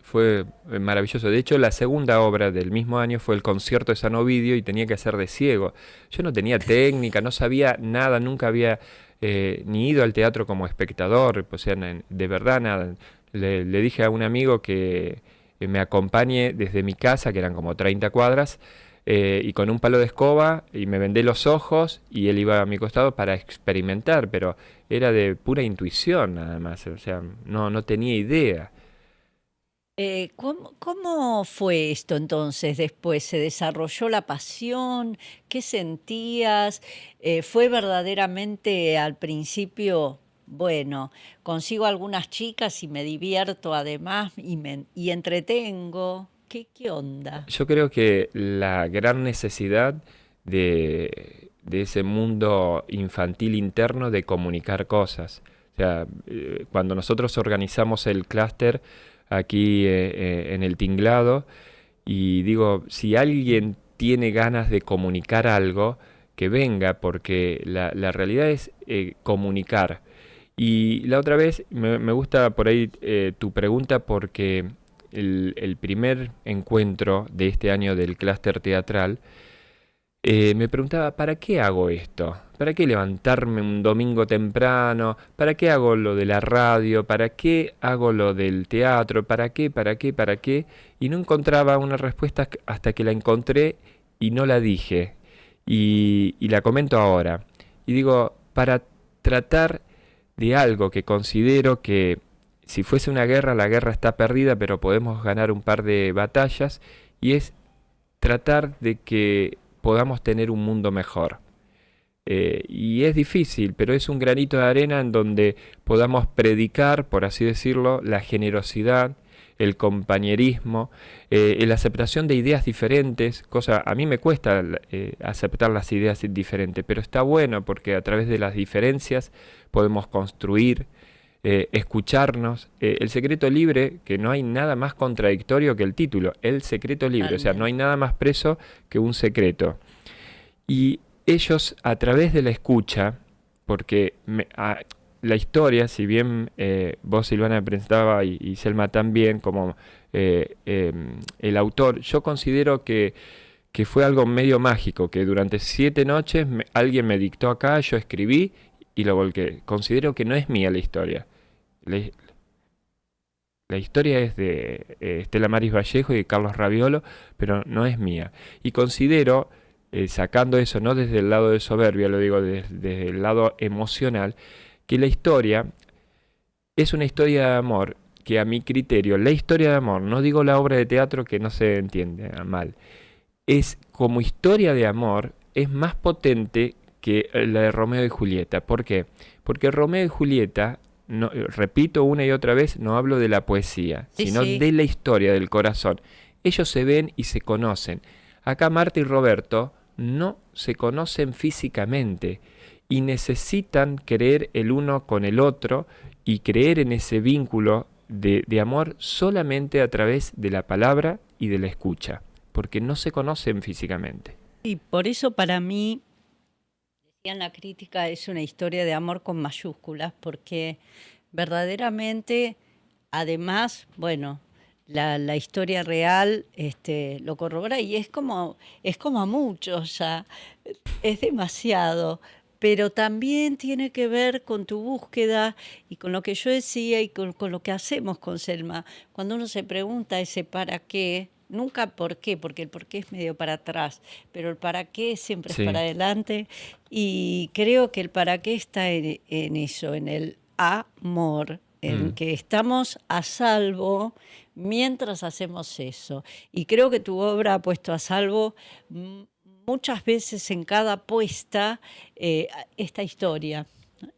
Speaker 5: fue maravilloso. De hecho, la segunda obra del mismo año fue el concierto de San Ovidio y tenía que hacer de ciego. Yo no tenía técnica, no sabía nada, nunca había ni ido al teatro como espectador, o sea, de verdad nada. Le dije a un amigo que me acompañe desde mi casa, que eran como 30 cuadras, y con un palo de escoba, y me vendé los ojos, y él iba a mi costado para experimentar, pero era de pura intuición nada más, o sea, no tenía idea.
Speaker 2: ¿cómo fue esto entonces después? ¿Se desarrolló la pasión? ¿Qué sentías? ¿Fue verdaderamente al principio, bueno, consigo algunas chicas y me divierto además y entretengo? ¿Qué onda?
Speaker 5: Yo creo que la gran necesidad de ese mundo infantil interno de comunicar cosas. O sea, cuando nosotros organizamos el clúster aquí en el Tinglado, y digo, si alguien tiene ganas de comunicar algo, que venga, porque la realidad es comunicar. Y la otra vez me gusta por ahí tu pregunta porque el primer encuentro de este año del clúster teatral me preguntaba, ¿para qué hago esto? ¿Para qué levantarme un domingo temprano? ¿Para qué hago lo de la radio? ¿Para qué hago lo del teatro? ¿Para qué? ¿Para qué? ¿Para qué? Y no encontraba una respuesta hasta que la encontré y no la dije. Y la comento ahora. Y digo, para tratar de algo que considero que si fuese una guerra, la guerra está perdida, pero podemos ganar un par de batallas, y es tratar de que podamos tener un mundo mejor. Y es difícil, pero es un granito de arena en donde podamos predicar, por así decirlo, la generosidad, el compañerismo, la aceptación de ideas diferentes, cosa a mí me cuesta aceptar las ideas diferentes, pero está bueno porque a través de las diferencias podemos construir, escucharnos. El secreto libre, que no hay nada más contradictorio que el título, el secreto libre, o sea, no hay nada más preso que un secreto. Y ellos a través de la escucha, porque la historia, si bien vos, Silvana, presentaba y Selma también como el autor, yo considero que fue algo medio mágico, que durante 7 noches alguien me dictó acá, yo escribí y lo volqué. Considero que no es mía la historia. La historia es de Estela Maris Vallejo y de Carlos Raviolo, pero no es mía. Y considero, sacando eso, no desde el lado de soberbia, lo digo desde el lado emocional, que la historia es una historia de amor que a mi criterio, la historia de amor, no digo la obra de teatro que no se entiende mal, es como historia de amor, es más potente que la de Romeo y Julieta. ¿Por qué? Porque Romeo y Julieta, no, repito una y otra vez, no hablo de la poesía, sino de la historia, del corazón. Ellos se ven y se conocen. Acá Marta y Roberto no se conocen físicamente y necesitan creer el uno con el otro y creer en ese vínculo de amor solamente a través de la palabra y de la escucha, porque no se conocen físicamente.
Speaker 2: Y por eso para mí, decían la crítica, es una historia de amor con mayúsculas, porque verdaderamente, además, bueno, la historia real lo corrobora y es como a muchos ya, es demasiado, pero también tiene que ver con tu búsqueda y con lo que yo decía y con lo que hacemos con Selma. Cuando uno se pregunta ese para qué, nunca por qué, porque el por qué es medio para atrás, pero el para qué siempre es para adelante, y creo que el para qué está en eso, en el amor, en que estamos a salvo mientras hacemos eso. Y creo que tu obra ha puesto a salvo muchas veces en cada puesta esta historia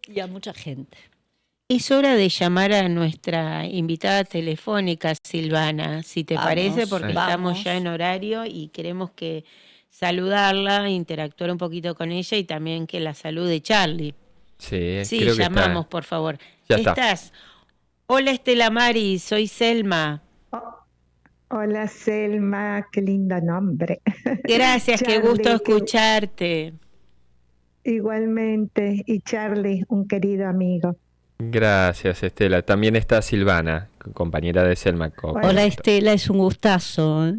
Speaker 2: y a mucha gente.
Speaker 3: Es hora de llamar a nuestra invitada telefónica, Silvana, si te parece, porque estamos ya en horario y queremos que saludarla, interactuar un poquito con ella y también que la salude Charlie.
Speaker 5: Sí,
Speaker 3: creo que llamamos, está. Por favor.
Speaker 5: Ya
Speaker 3: ¿Estás? Hola Estela Maris, soy Selma.
Speaker 6: Hola Selma, qué lindo nombre.
Speaker 3: Gracias, Charlie, qué gusto escucharte.
Speaker 6: Igualmente, y Charlie, un querido amigo.
Speaker 5: Gracias, Estela. También está Silvana, compañera de Selma.
Speaker 2: Hola Estela, es un gustazo.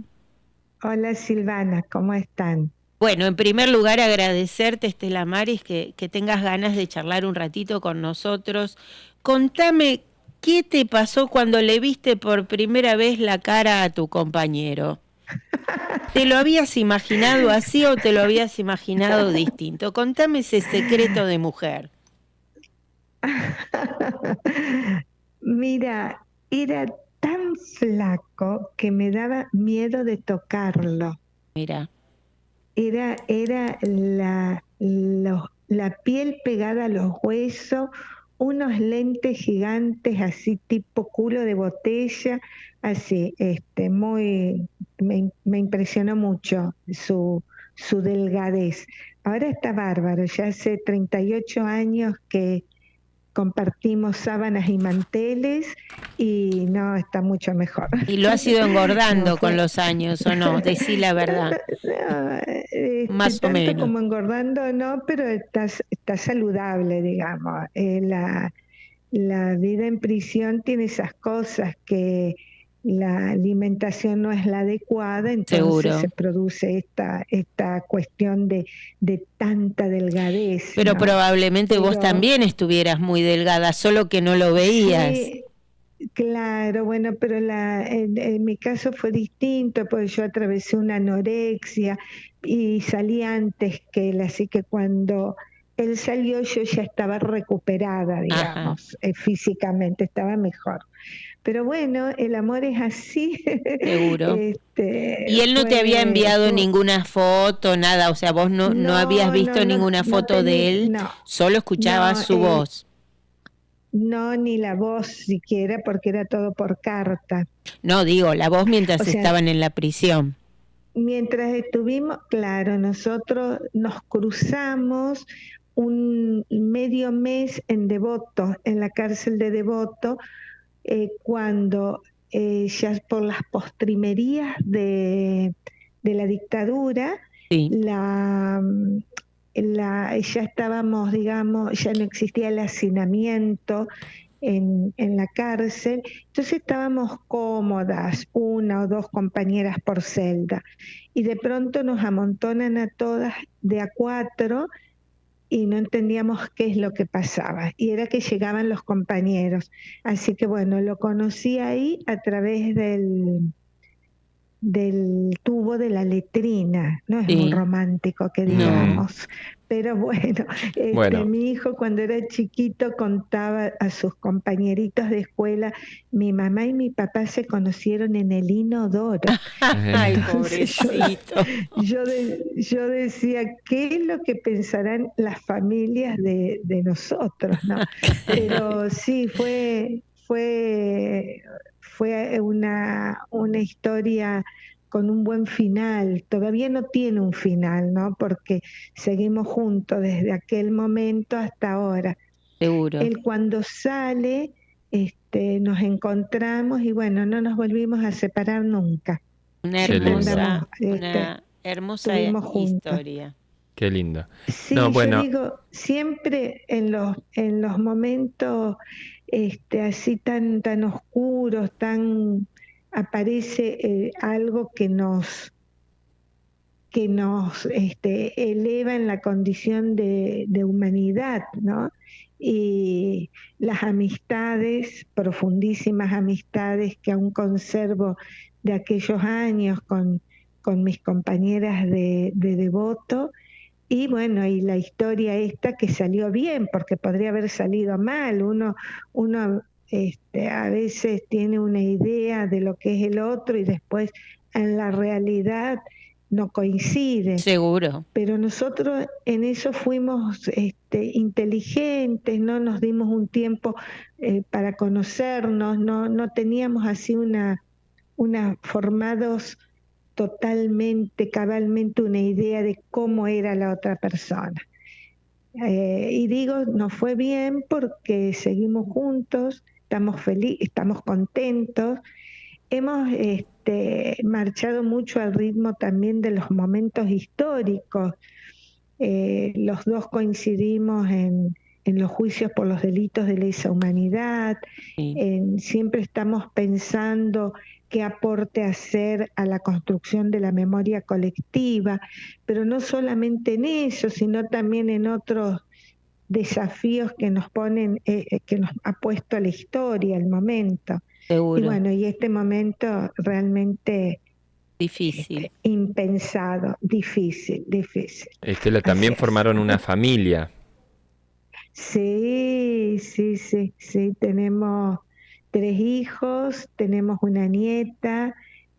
Speaker 6: Hola Silvana, ¿cómo están?
Speaker 3: Bueno, en primer lugar agradecerte, Estela Maris, que tengas ganas de charlar un ratito con nosotros. Contame, ¿qué te pasó cuando le viste por primera vez la cara a tu compañero? ¿Te lo habías imaginado así o te lo habías imaginado distinto? Contame ese secreto de mujer.
Speaker 6: Mira, era tan flaco que me daba miedo de tocarlo.
Speaker 3: Mira.
Speaker 6: Era la piel pegada a los huesos, unos lentes gigantes así tipo culo de botella, así, me impresionó mucho su delgadez. Ahora está bárbaro, ya hace 38 años que compartimos sábanas y manteles y no, está mucho mejor.
Speaker 3: ¿Y lo has ido engordando con los años o no? Decí la verdad.
Speaker 6: No,
Speaker 3: más o menos.
Speaker 6: Como engordando no, pero está saludable, digamos. la vida en prisión tiene esas cosas, que la alimentación no es la adecuada, entonces
Speaker 3: Seguro.
Speaker 6: se produce esta cuestión de tanta delgadez,
Speaker 3: Pero
Speaker 6: ¿no?
Speaker 3: probablemente vos también estuvieras muy delgada, solo que no lo veías.
Speaker 6: Sí, claro, bueno, pero en mi caso fue distinto, porque yo atravesé una anorexia y salí antes que él, así que cuando él salió yo ya estaba recuperada, digamos, físicamente estaba mejor. Pero bueno, el amor es así.
Speaker 3: Seguro. Y él no te había enviado ninguna foto, nada, o sea, vos no habías visto ninguna foto de él, solo escuchabas su voz.
Speaker 6: No, ni la voz siquiera, porque era todo por carta.
Speaker 3: No, digo, la voz mientras estaban en la prisión.
Speaker 6: Mientras estuvimos, claro, nosotros nos cruzamos un medio mes en Devoto, en la cárcel de Devoto, cuando ya por las postrimerías de la dictadura,
Speaker 3: sí.
Speaker 6: Ya estábamos, digamos, ya no existía el hacinamiento en la cárcel, entonces estábamos cómodas, 1 o 2 compañeras por celda, y de pronto nos amontonan a todas de a 4 y no entendíamos qué es lo que pasaba, y era que llegaban los compañeros. Así que bueno, lo conocí ahí a través del tubo de la letrina. No es muy romántico que digamos, pero bueno, mi hijo cuando era chiquito contaba a sus compañeritos de escuela: mi mamá y mi papá se conocieron en el inodoro.
Speaker 3: Ay, pobrecito.
Speaker 6: Yo decía, ¿qué es lo que pensarán las familias de nosotros, no? Pero sí, fue una historia con un buen final. Todavía no tiene un final, ¿no? Porque seguimos juntos desde aquel momento hasta ahora.
Speaker 3: Seguro.
Speaker 6: Él cuando sale, nos encontramos y bueno, no nos volvimos a separar nunca.
Speaker 3: Una hermosa historia.
Speaker 5: Qué lindo.
Speaker 6: Sí, no, bueno, yo digo, siempre en los momentos así tan oscuros, aparece algo que nos eleva en la condición de humanidad, ¿no? Y las amistades, profundísimas amistades que aún conservo de aquellos años con mis compañeras de Devoto. Y bueno, y la historia esta que salió bien, porque podría haber salido mal. Uno a veces tiene una idea de lo que es el otro y después en la realidad no coincide.
Speaker 3: Seguro.
Speaker 6: Pero nosotros en eso fuimos inteligentes, no nos dimos un tiempo para conocernos, no teníamos así una formados totalmente, cabalmente una idea de cómo era la otra persona. Y digo, nos fue bien porque seguimos juntos, estamos felices, estamos contentos. Hemos marchado mucho al ritmo también de los momentos históricos. Los dos coincidimos en los juicios por los delitos de lesa humanidad. Siempre estamos pensando qué aporte hacer a la construcción de la memoria colectiva, pero no solamente en eso, sino también en otros desafíos que nos ponen, que nos ha puesto la historia, el momento.
Speaker 3: Seguro.
Speaker 6: Y bueno, y este momento realmente
Speaker 3: difícil,
Speaker 6: impensado, difícil.
Speaker 5: Estela, también formaron una familia.
Speaker 6: Sí, tenemos 3 hijos, tenemos una nieta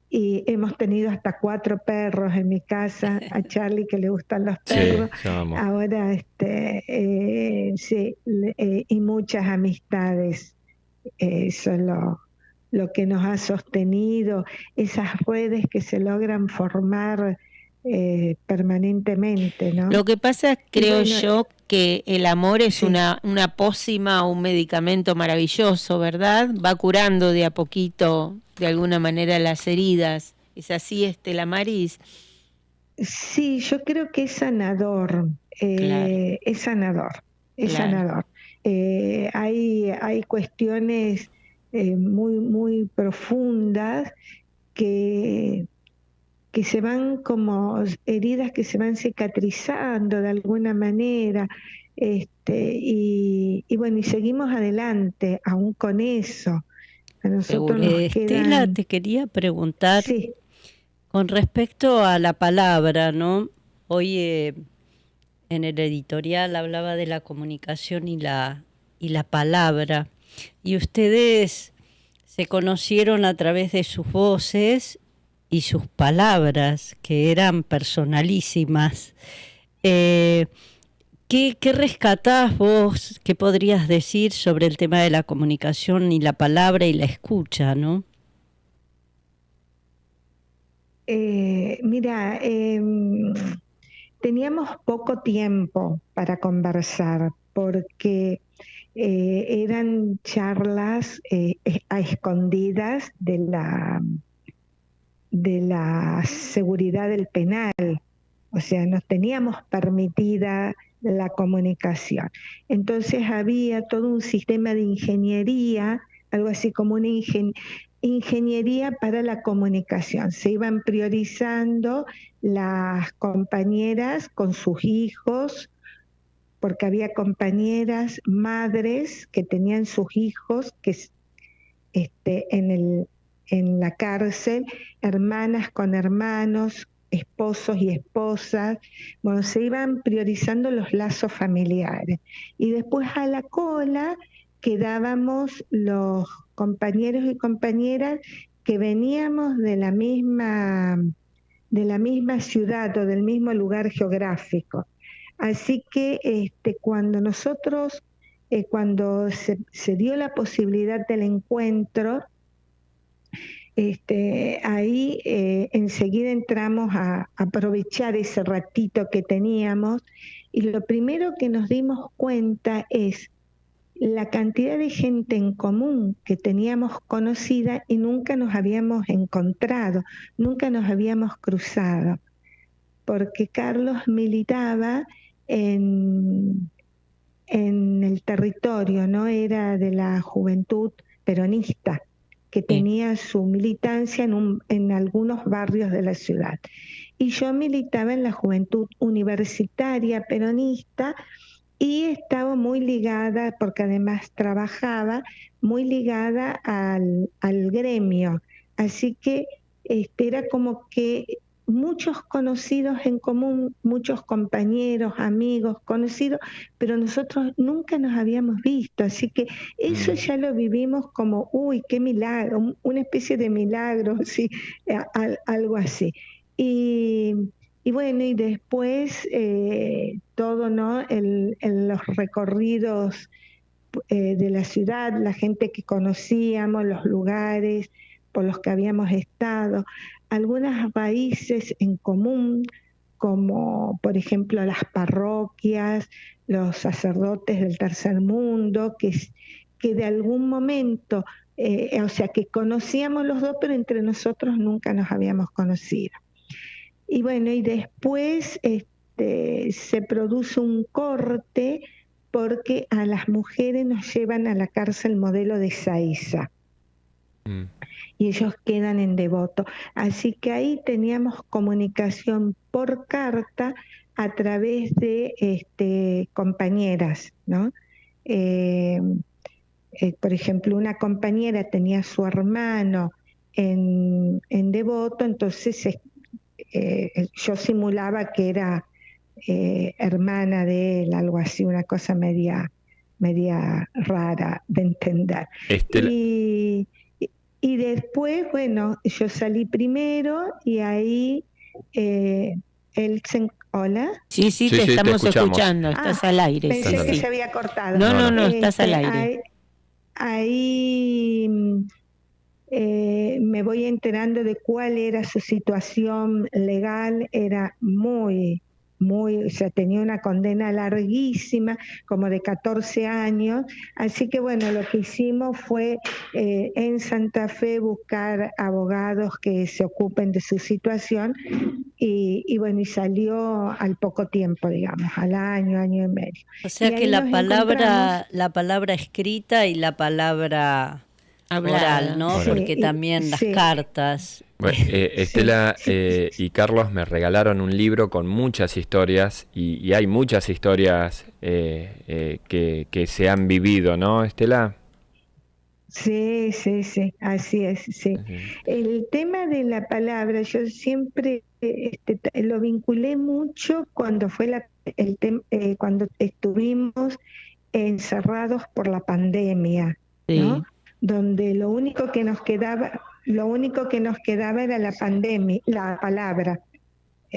Speaker 6: y hemos tenido hasta 4 perros en mi casa. A Charlie, que le gustan los perros.
Speaker 5: Sí,
Speaker 6: ahora y muchas amistades. Eso es lo que nos ha sostenido, esas redes que se logran formar permanentemente, ¿no?
Speaker 3: Lo que pasa, creo yo, que el amor es una pócima o un medicamento maravilloso, ¿verdad? Va curando de a poquito, de alguna manera, las heridas. ¿Es así, Estela Maris?
Speaker 6: Sí, yo creo que es sanador, claro. Es sanador. Hay cuestiones muy, muy profundas que se van como heridas que se van cicatrizando de alguna manera, y bueno, y seguimos adelante aún con eso. A nosotros nos
Speaker 2: Estela,
Speaker 6: quedan...
Speaker 2: te quería preguntar
Speaker 6: Sí,
Speaker 2: con respecto a la palabra, ¿no? Hoy en el editorial hablaba de la comunicación y la palabra, y ustedes se conocieron a través de sus voces y sus palabras, que eran personalísimas. ¿Qué rescatás vos? ¿Qué podrías decir sobre el tema de la comunicación y la palabra y la escucha, no?
Speaker 6: mira, teníamos poco tiempo para conversar porque eran charlas a escondidas de la seguridad del penal. O sea, nos teníamos permitida la comunicación. Entonces había todo un sistema de ingeniería, algo así como una ingeniería para la comunicación. Se iban priorizando las compañeras con sus hijos, porque había compañeras, madres que tenían sus hijos que en la cárcel, hermanas con hermanos, esposos y esposas. Bueno, se iban priorizando los lazos familiares. Y después a la cola quedábamos los compañeros y compañeras que veníamos de la misma ciudad o del mismo lugar geográfico. Así que cuando se dio la posibilidad del encuentro, ahí enseguida entramos a aprovechar ese ratito que teníamos, y lo primero que nos dimos cuenta es la cantidad de gente en común que teníamos conocida y nunca nos habíamos encontrado, nunca nos habíamos cruzado, porque Carlos militaba en el territorio, ¿no? Era de la juventud peronista, que tenía su militancia en algunos barrios de la ciudad. Y yo militaba en la juventud universitaria peronista y estaba muy ligada, porque además trabajaba, muy ligada al gremio. Así que era como que muchos conocidos en común, muchos compañeros, amigos, conocidos, pero nosotros nunca nos habíamos visto, así que eso ya lo vivimos como, uy, qué milagro, una especie de milagro, sí, algo así. Y bueno, y después todo, ¿no? Los recorridos de la ciudad, la gente que conocíamos, los lugares por los que habíamos estado, algunas raíces en común, como por ejemplo las parroquias, los sacerdotes del tercer mundo, que de algún momento, o sea, que conocíamos los dos, pero entre nosotros nunca nos habíamos conocido. Y bueno, y después se produce un corte porque a las mujeres nos llevan a la cárcel modelo de Ezeiza. Y ellos quedan en Devoto. Así que ahí teníamos comunicación por carta a través de compañeras, ¿no? Por ejemplo, una compañera tenía su hermano en Devoto, entonces yo simulaba que era hermana de él, algo así, una cosa media rara de entender. Y después, bueno, yo salí primero y ahí él se... ¿Hola?
Speaker 3: Sí, te estamos escuchando, estás al aire.
Speaker 6: Pensé que se había cortado.
Speaker 3: No, estás al aire.
Speaker 6: Ahí me voy enterando de cuál era su situación legal, era muy, o sea, tenía una condena larguísima, como de 14 años, así que bueno, lo que hicimos fue en Santa Fe buscar abogados que se ocupen de su situación, y bueno, y salió al poco tiempo, digamos, al año, año y medio.
Speaker 2: O sea
Speaker 6: Y
Speaker 2: que
Speaker 6: ahí nos encontramos.
Speaker 2: la palabra escrita y la palabra
Speaker 3: Hablada.
Speaker 2: oral, ¿no?
Speaker 5: Oral.
Speaker 2: Porque
Speaker 6: Sí,
Speaker 2: también las
Speaker 6: sí,
Speaker 2: cartas.
Speaker 5: Bueno,
Speaker 6: sí,
Speaker 5: Estela
Speaker 6: sí,
Speaker 5: y Carlos me regalaron un libro con muchas historias y hay muchas historias que se han vivido, ¿no, Estela?
Speaker 6: sí, sí, sí, así es, sí.
Speaker 5: Ujú.
Speaker 6: El tema de la palabra, yo siempre lo vinculé mucho cuando fue cuando estuvimos encerrados por la pandemia, ¿no?
Speaker 3: Sí,
Speaker 6: Donde lo único que nos quedaba era la pandemia, la palabra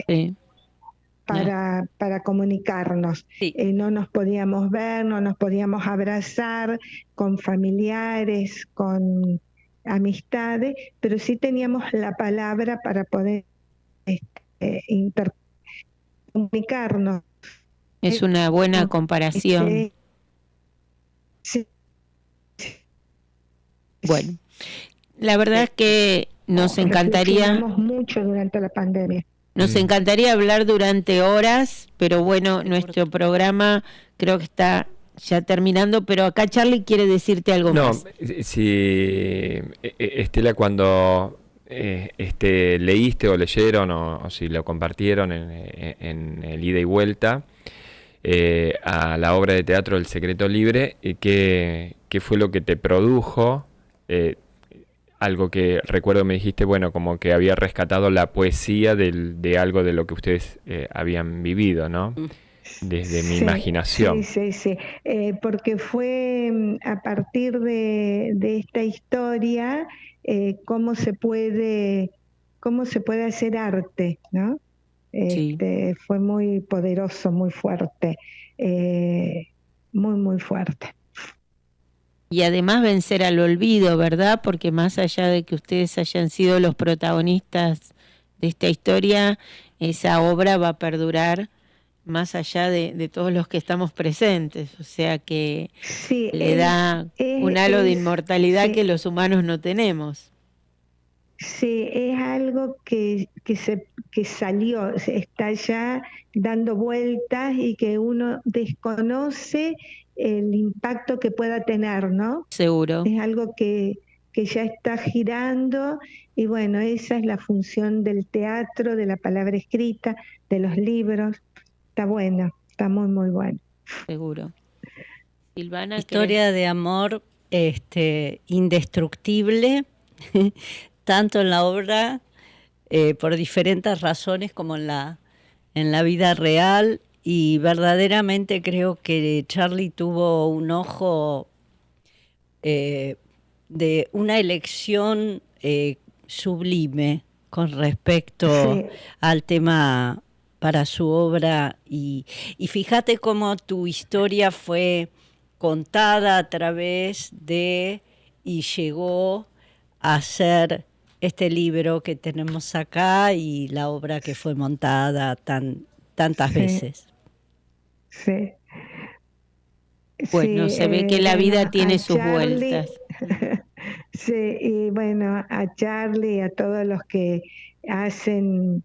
Speaker 3: sí. Ah,
Speaker 6: para comunicarnos.
Speaker 2: Sí,
Speaker 6: No nos podíamos ver, no nos podíamos abrazar con familiares, con amistades, pero sí teníamos la palabra para poder intercomunicarnos.
Speaker 3: es una buena comparación.
Speaker 6: Este, sí,
Speaker 3: Bueno, la verdad es que
Speaker 6: reflexionamos mucho durante la pandemia.
Speaker 3: nos encantaría hablar durante horas, pero bueno, nuestro programa creo que está ya terminando, pero acá Charlie quiere decirte algo
Speaker 5: No,
Speaker 3: más.
Speaker 5: si Estela, cuando leíste o leyeron o si lo compartieron en el ida y vuelta a la obra de teatro El Secreto Libre, ¿qué fue lo que te produjo? Eh, Algo que recuerdo me dijiste, bueno, como que había rescatado la poesía de algo de lo que ustedes habían vivido, ¿no? Desde mi
Speaker 6: Sí,
Speaker 5: imaginación.
Speaker 6: sí, porque fue a partir de esta historia cómo se puede hacer arte, ¿no?
Speaker 3: Sí.
Speaker 6: Fue muy poderoso, muy fuerte, muy, muy fuerte.
Speaker 3: Y además vencer al olvido, ¿verdad? Porque más allá de que ustedes hayan sido los protagonistas de esta historia, esa obra va a perdurar más allá de todos los que estamos presentes. O sea que
Speaker 6: Sí,
Speaker 3: le da un halo de inmortalidad que
Speaker 6: sí,
Speaker 3: los humanos no tenemos.
Speaker 6: sí, es algo que salió, está ya dando vueltas y que uno desconoce el impacto que pueda tener, ¿no?
Speaker 3: Seguro,
Speaker 6: Es algo que ya está girando y bueno, esa es la función del teatro, de la palabra escrita, de los libros. Está bueno, está muy, muy bueno.
Speaker 3: seguro. Silvana, ¿querés?
Speaker 2: historia de amor indestructible, tanto en la obra por diferentes razones como en la vida real, y verdaderamente creo que Charlie tuvo un ojo eh, de una elección sublime con respecto
Speaker 6: Sí,
Speaker 2: al tema para su obra, y fíjate cómo tu historia fue contada a través de y llegó a ser este libro que tenemos acá y la obra que fue montada tantas
Speaker 6: sí,
Speaker 2: veces.
Speaker 6: sí.
Speaker 3: Bueno,
Speaker 6: Sí,
Speaker 3: se ve que la vida
Speaker 6: bueno,
Speaker 3: tiene
Speaker 6: a
Speaker 3: sus
Speaker 6: Charlie,
Speaker 3: vueltas. Mm.
Speaker 6: sí, y bueno, a Charlie y a todos los que hacen,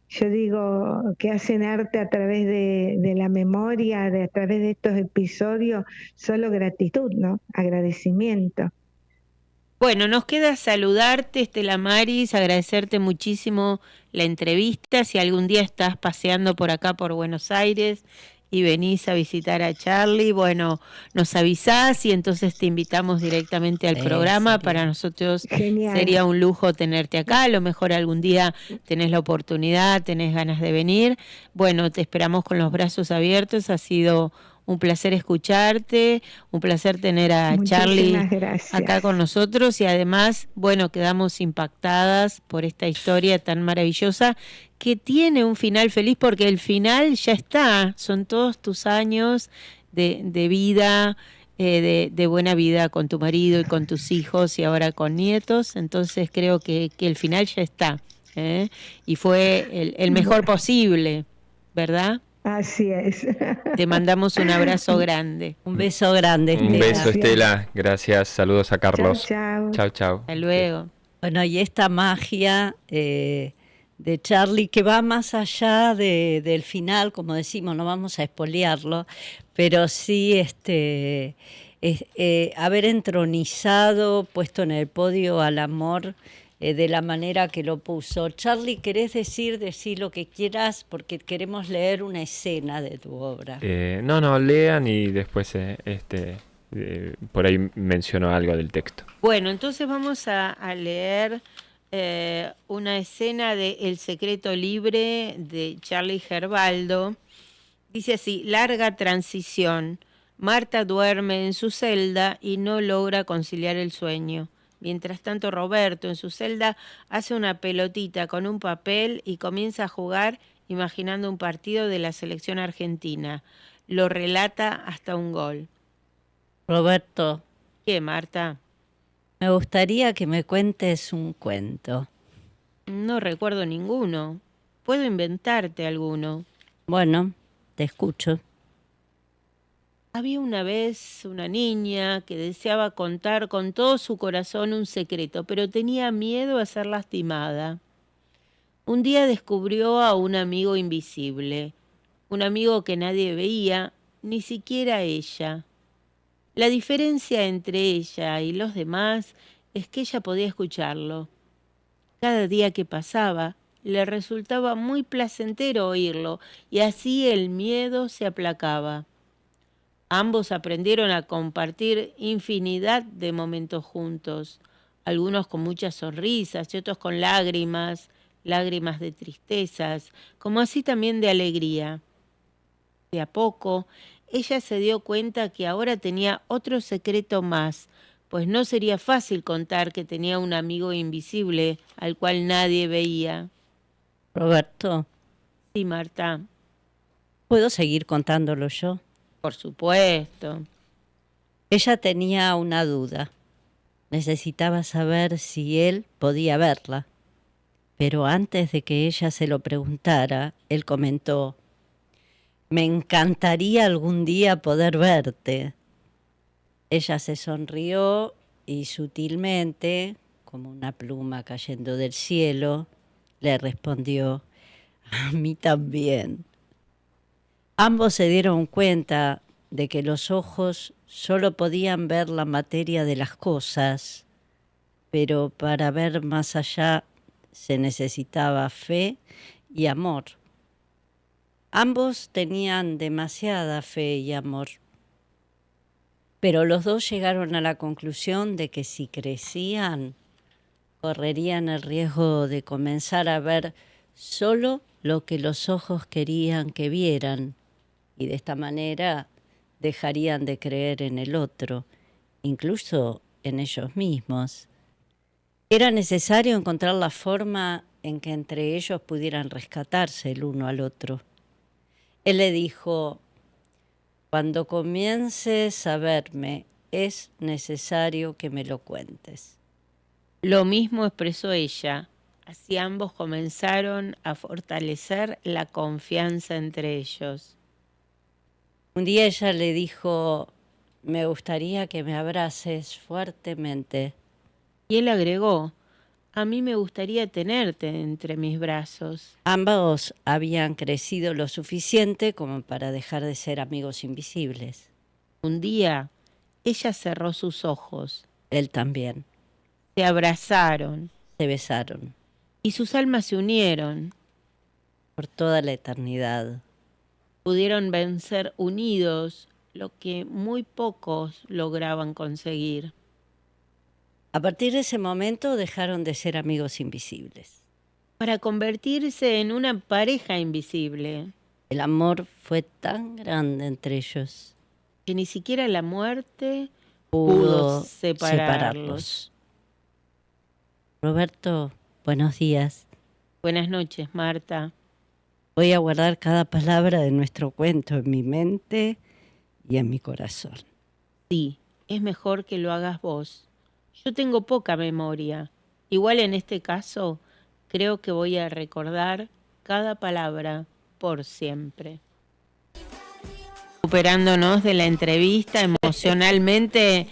Speaker 6: yo digo, que hacen arte a través de la memoria, a través de estos episodios, solo gratitud, ¿no? Agradecimiento.
Speaker 3: Bueno, nos queda saludarte, Estela Maris, agradecerte muchísimo la entrevista. Si algún día estás paseando por acá, por Buenos Aires, y venís a visitar a Charlie, bueno, nos avisás y entonces te invitamos directamente al programa. Para nosotros
Speaker 6: Genial.
Speaker 3: sería un lujo tenerte acá. A lo mejor algún día tenés la oportunidad, tenés ganas de venir. Bueno, te esperamos con los brazos abiertos. Ha sido un placer escucharte, un placer tener a Charlie
Speaker 6: Muchísimas
Speaker 3: acá
Speaker 6: gracias.
Speaker 3: con nosotros y además, bueno, quedamos impactadas por esta historia tan maravillosa que tiene un final feliz porque el final ya está, son todos tus años de vida, de buena vida con tu marido y con tus hijos y ahora con nietos, entonces creo que el final ya está, ¿eh? Y fue el mejor posible, ¿verdad?
Speaker 6: Así es.
Speaker 3: Te mandamos un abrazo grande.
Speaker 2: Un beso grande,
Speaker 5: Un
Speaker 2: Estela.
Speaker 5: beso, Estela. Gracias. Saludos a
Speaker 6: Chao,
Speaker 5: Carlos.
Speaker 6: chao.
Speaker 5: Chau, chau.
Speaker 3: Hasta luego.
Speaker 2: Bueno, y esta magia de Charlie, que va más allá del final, como decimos, no vamos a espolearlo, pero sí haber entronizado, puesto en el podio al amor de la manera que lo puso. Charlie, ¿querés decir lo que quieras? Porque queremos leer una escena de tu obra.
Speaker 5: No, lean y después por ahí menciono algo del texto.
Speaker 3: Bueno, entonces vamos a leer una escena de El secreto libre de Charlie Gerbaldo. Dice así: larga transición. Marta duerme en su celda y no logra conciliar el sueño. Mientras tanto, Roberto en su celda hace una pelotita con un papel y comienza a jugar imaginando un partido de la selección argentina. Lo relata hasta un gol.
Speaker 2: Roberto.
Speaker 3: ¿Qué, Marta?
Speaker 2: Me gustaría que me cuentes un cuento.
Speaker 3: No recuerdo ninguno. Puedo inventarte alguno.
Speaker 2: Bueno, te escucho.
Speaker 3: Había una vez una niña que deseaba contar con todo su corazón un secreto, pero tenía miedo a ser lastimada. Un día descubrió a un amigo invisible, un amigo que nadie veía, ni siquiera ella. La diferencia entre ella y los demás es que ella podía escucharlo. Cada día que pasaba, le resultaba muy placentero oírlo, y así el miedo se aplacaba. Ambos aprendieron a compartir infinidad de momentos juntos, algunos con muchas sonrisas y otros con lágrimas de tristezas, como así también de alegría. De a poco, ella se dio cuenta que ahora tenía otro secreto más, pues no sería fácil contar que tenía un amigo invisible al cual nadie veía.
Speaker 2: Roberto.
Speaker 3: Sí, Marta.
Speaker 2: ¿Puedo seguir contándolo yo?
Speaker 3: Por supuesto.
Speaker 2: Ella tenía una duda. Necesitaba saber si él podía verla. Pero antes de que ella se lo preguntara, él comentó: me encantaría algún día poder verte. Ella se sonrió y sutilmente, como una pluma cayendo del cielo, le respondió: a mí también. Ambos se dieron cuenta de que los ojos solo podían ver la materia de las cosas, pero para ver más allá se necesitaba fe y amor. Ambos tenían demasiada fe y amor, pero los dos llegaron a la conclusión de que si crecían, correrían el riesgo de comenzar a ver solo lo que los ojos querían que vieran, y de esta manera dejarían de creer en el otro, incluso en ellos mismos. Era necesario encontrar la forma en que entre ellos pudieran rescatarse el uno al otro. Él le dijo: cuando comiences a verme, es necesario que me lo cuentes.
Speaker 3: Lo mismo expresó ella. Así ambos comenzaron a fortalecer la confianza entre ellos.
Speaker 2: Un día ella le dijo: me gustaría que me abraces fuertemente.
Speaker 3: Y él agregó: a mí me gustaría tenerte entre mis brazos.
Speaker 2: Ambos habían crecido lo suficiente como para dejar de ser amigos invisibles.
Speaker 3: Un día, ella cerró sus ojos.
Speaker 2: Él también.
Speaker 3: Se abrazaron.
Speaker 2: Se besaron.
Speaker 3: Y sus almas se unieron.
Speaker 2: Por toda la eternidad.
Speaker 3: Pudieron vencer unidos lo que muy pocos lograban conseguir.
Speaker 2: A partir de ese momento dejaron de ser amigos invisibles.
Speaker 3: Para convertirse en una pareja invisible.
Speaker 2: El amor fue tan grande entre ellos
Speaker 3: que ni siquiera la muerte
Speaker 2: pudo
Speaker 3: separarlos.
Speaker 2: Roberto, buenos días.
Speaker 3: Buenas noches, Marta.
Speaker 2: Voy a guardar cada palabra de nuestro cuento en mi mente y en mi corazón.
Speaker 3: Sí, es mejor que lo hagas vos. Yo tengo poca memoria. Igual en este caso, creo que voy a recordar cada palabra por siempre. Recuperándonos de la entrevista emocionalmente,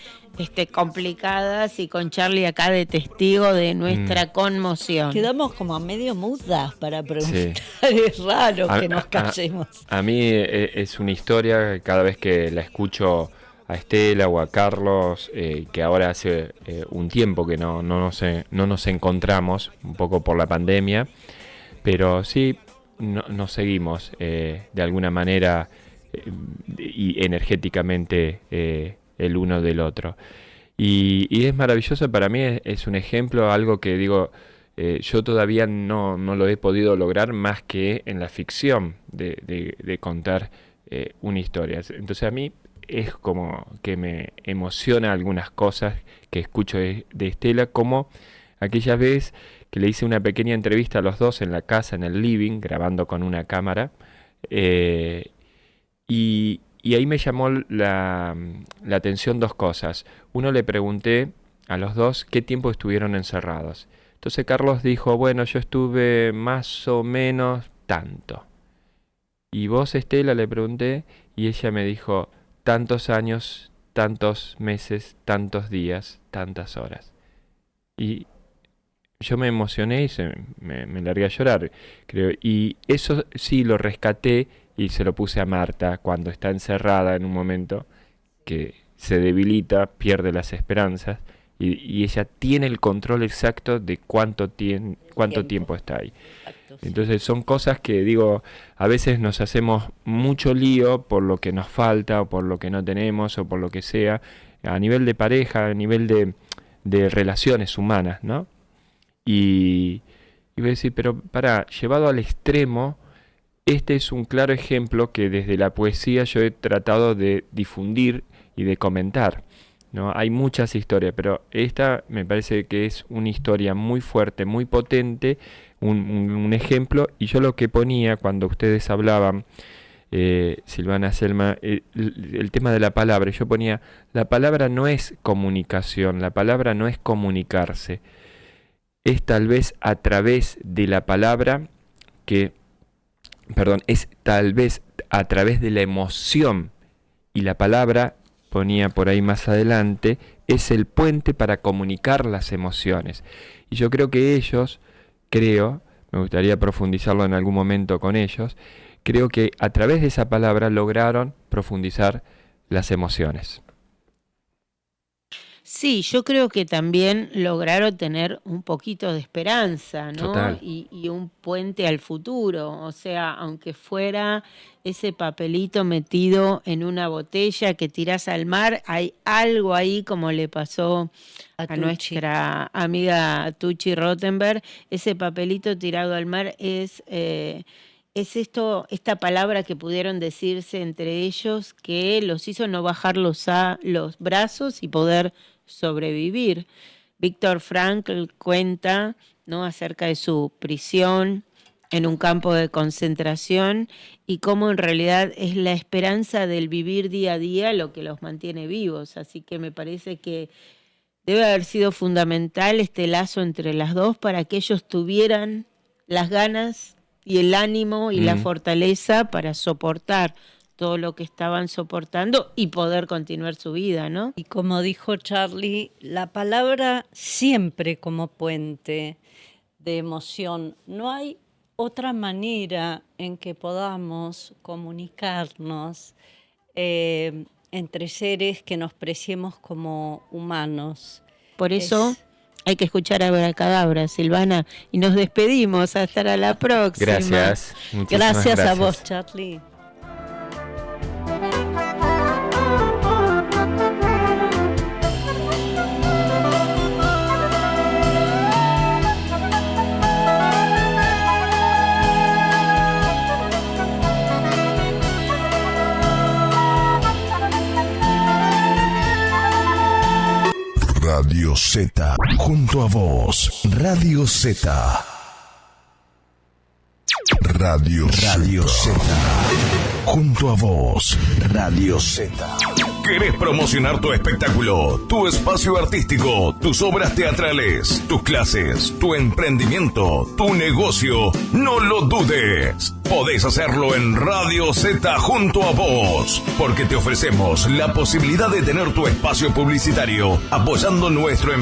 Speaker 3: complicadas y con Charlie acá de testigo de nuestra conmoción.
Speaker 2: Quedamos como a medio mudas para preguntar, es raro que nos callemos.
Speaker 5: A mí es una historia, cada vez que la escucho a Estela o a Carlos, que ahora hace un tiempo que no nos encontramos, un poco por la pandemia, pero sí nos seguimos de alguna manera y energéticamente el uno del otro. Y es maravilloso, para mí es un ejemplo, algo que digo, yo todavía no lo he podido lograr más que en la ficción de contar una historia. Entonces a mí es como que me emociona algunas cosas que escucho de Estela, como aquella vez que le hice una pequeña entrevista a los dos en la casa, en el living, grabando con una cámara, y ahí me llamó la atención dos cosas. Uno, le pregunté a los dos qué tiempo estuvieron encerrados. Entonces Carlos dijo, bueno, yo estuve más o menos tanto. Y vos, Estela, le pregunté, y ella me dijo, tantos años, tantos meses, tantos días, tantas horas. Y yo me emocioné y me largué a llorar, creo. Y eso sí lo rescaté y se lo puse a Marta cuando está encerrada en un momento que se debilita, pierde las esperanzas y ella tiene el control exacto de cuánto tiempo está ahí. Entonces son cosas que, digo, a veces nos hacemos mucho lío por lo que nos falta o por lo que no tenemos o por lo que sea, a nivel de pareja, a nivel de relaciones humanas, ¿no? Y voy a decir, pero llevado al extremo, este es un claro ejemplo que desde la poesía yo he tratado de difundir y de comentar, ¿no? Hay muchas historias, pero esta me parece que es una historia muy fuerte, muy potente, un ejemplo. Y yo lo que ponía cuando ustedes hablaban, Silvana, Selma, el tema de la palabra, yo ponía, la palabra no es comunicación, la palabra no es comunicarse, es tal vez a través de la palabra es tal vez a través de la emoción, y la palabra, ponía por ahí más adelante, es el puente para comunicar las emociones. Y yo creo que me gustaría profundizarlo en algún momento con ellos, creo que a través de esa palabra lograron profundizar las emociones.
Speaker 3: Sí, yo creo que también lograron tener un poquito de esperanza, ¿no?
Speaker 5: Total.
Speaker 3: Y un puente al futuro. O sea, aunque fuera ese papelito metido en una botella que tirás al mar, hay algo ahí, como le pasó a nuestra amiga Tucci Rottenberg. Ese papelito tirado al mar es esta palabra que pudieron decirse entre ellos, que los hizo no bajar los brazos y poder sobrevivir. Viktor Frankl cuenta, ¿no?, acerca de su prisión en un campo de concentración y cómo en realidad es la esperanza del vivir día a día lo que los mantiene vivos. Así que me parece que debe haber sido fundamental este lazo entre las dos para que ellos tuvieran las ganas y el ánimo y la fortaleza para soportar todo lo que estaban soportando y poder continuar su vida, ¿no?
Speaker 2: Y como dijo Charlie, la palabra siempre como puente de emoción. No hay otra manera en que podamos comunicarnos entre seres que nos preciemos como humanos.
Speaker 3: Por eso hay que escuchar Abracadabra, Silvana, y nos despedimos. Hasta la próxima.
Speaker 5: Gracias.
Speaker 2: Gracias a vos, Charlie.
Speaker 7: Radio Z, junto a vos, Radio Z. Radio Z, junto a vos, Radio Z. ¿Querés promocionar tu espectáculo, tu espacio artístico, tus obras teatrales, tus clases, tu emprendimiento, tu negocio? No lo dudes. Podés hacerlo en Radio Z junto a vos, porque te ofrecemos la posibilidad de tener tu espacio publicitario apoyando nuestro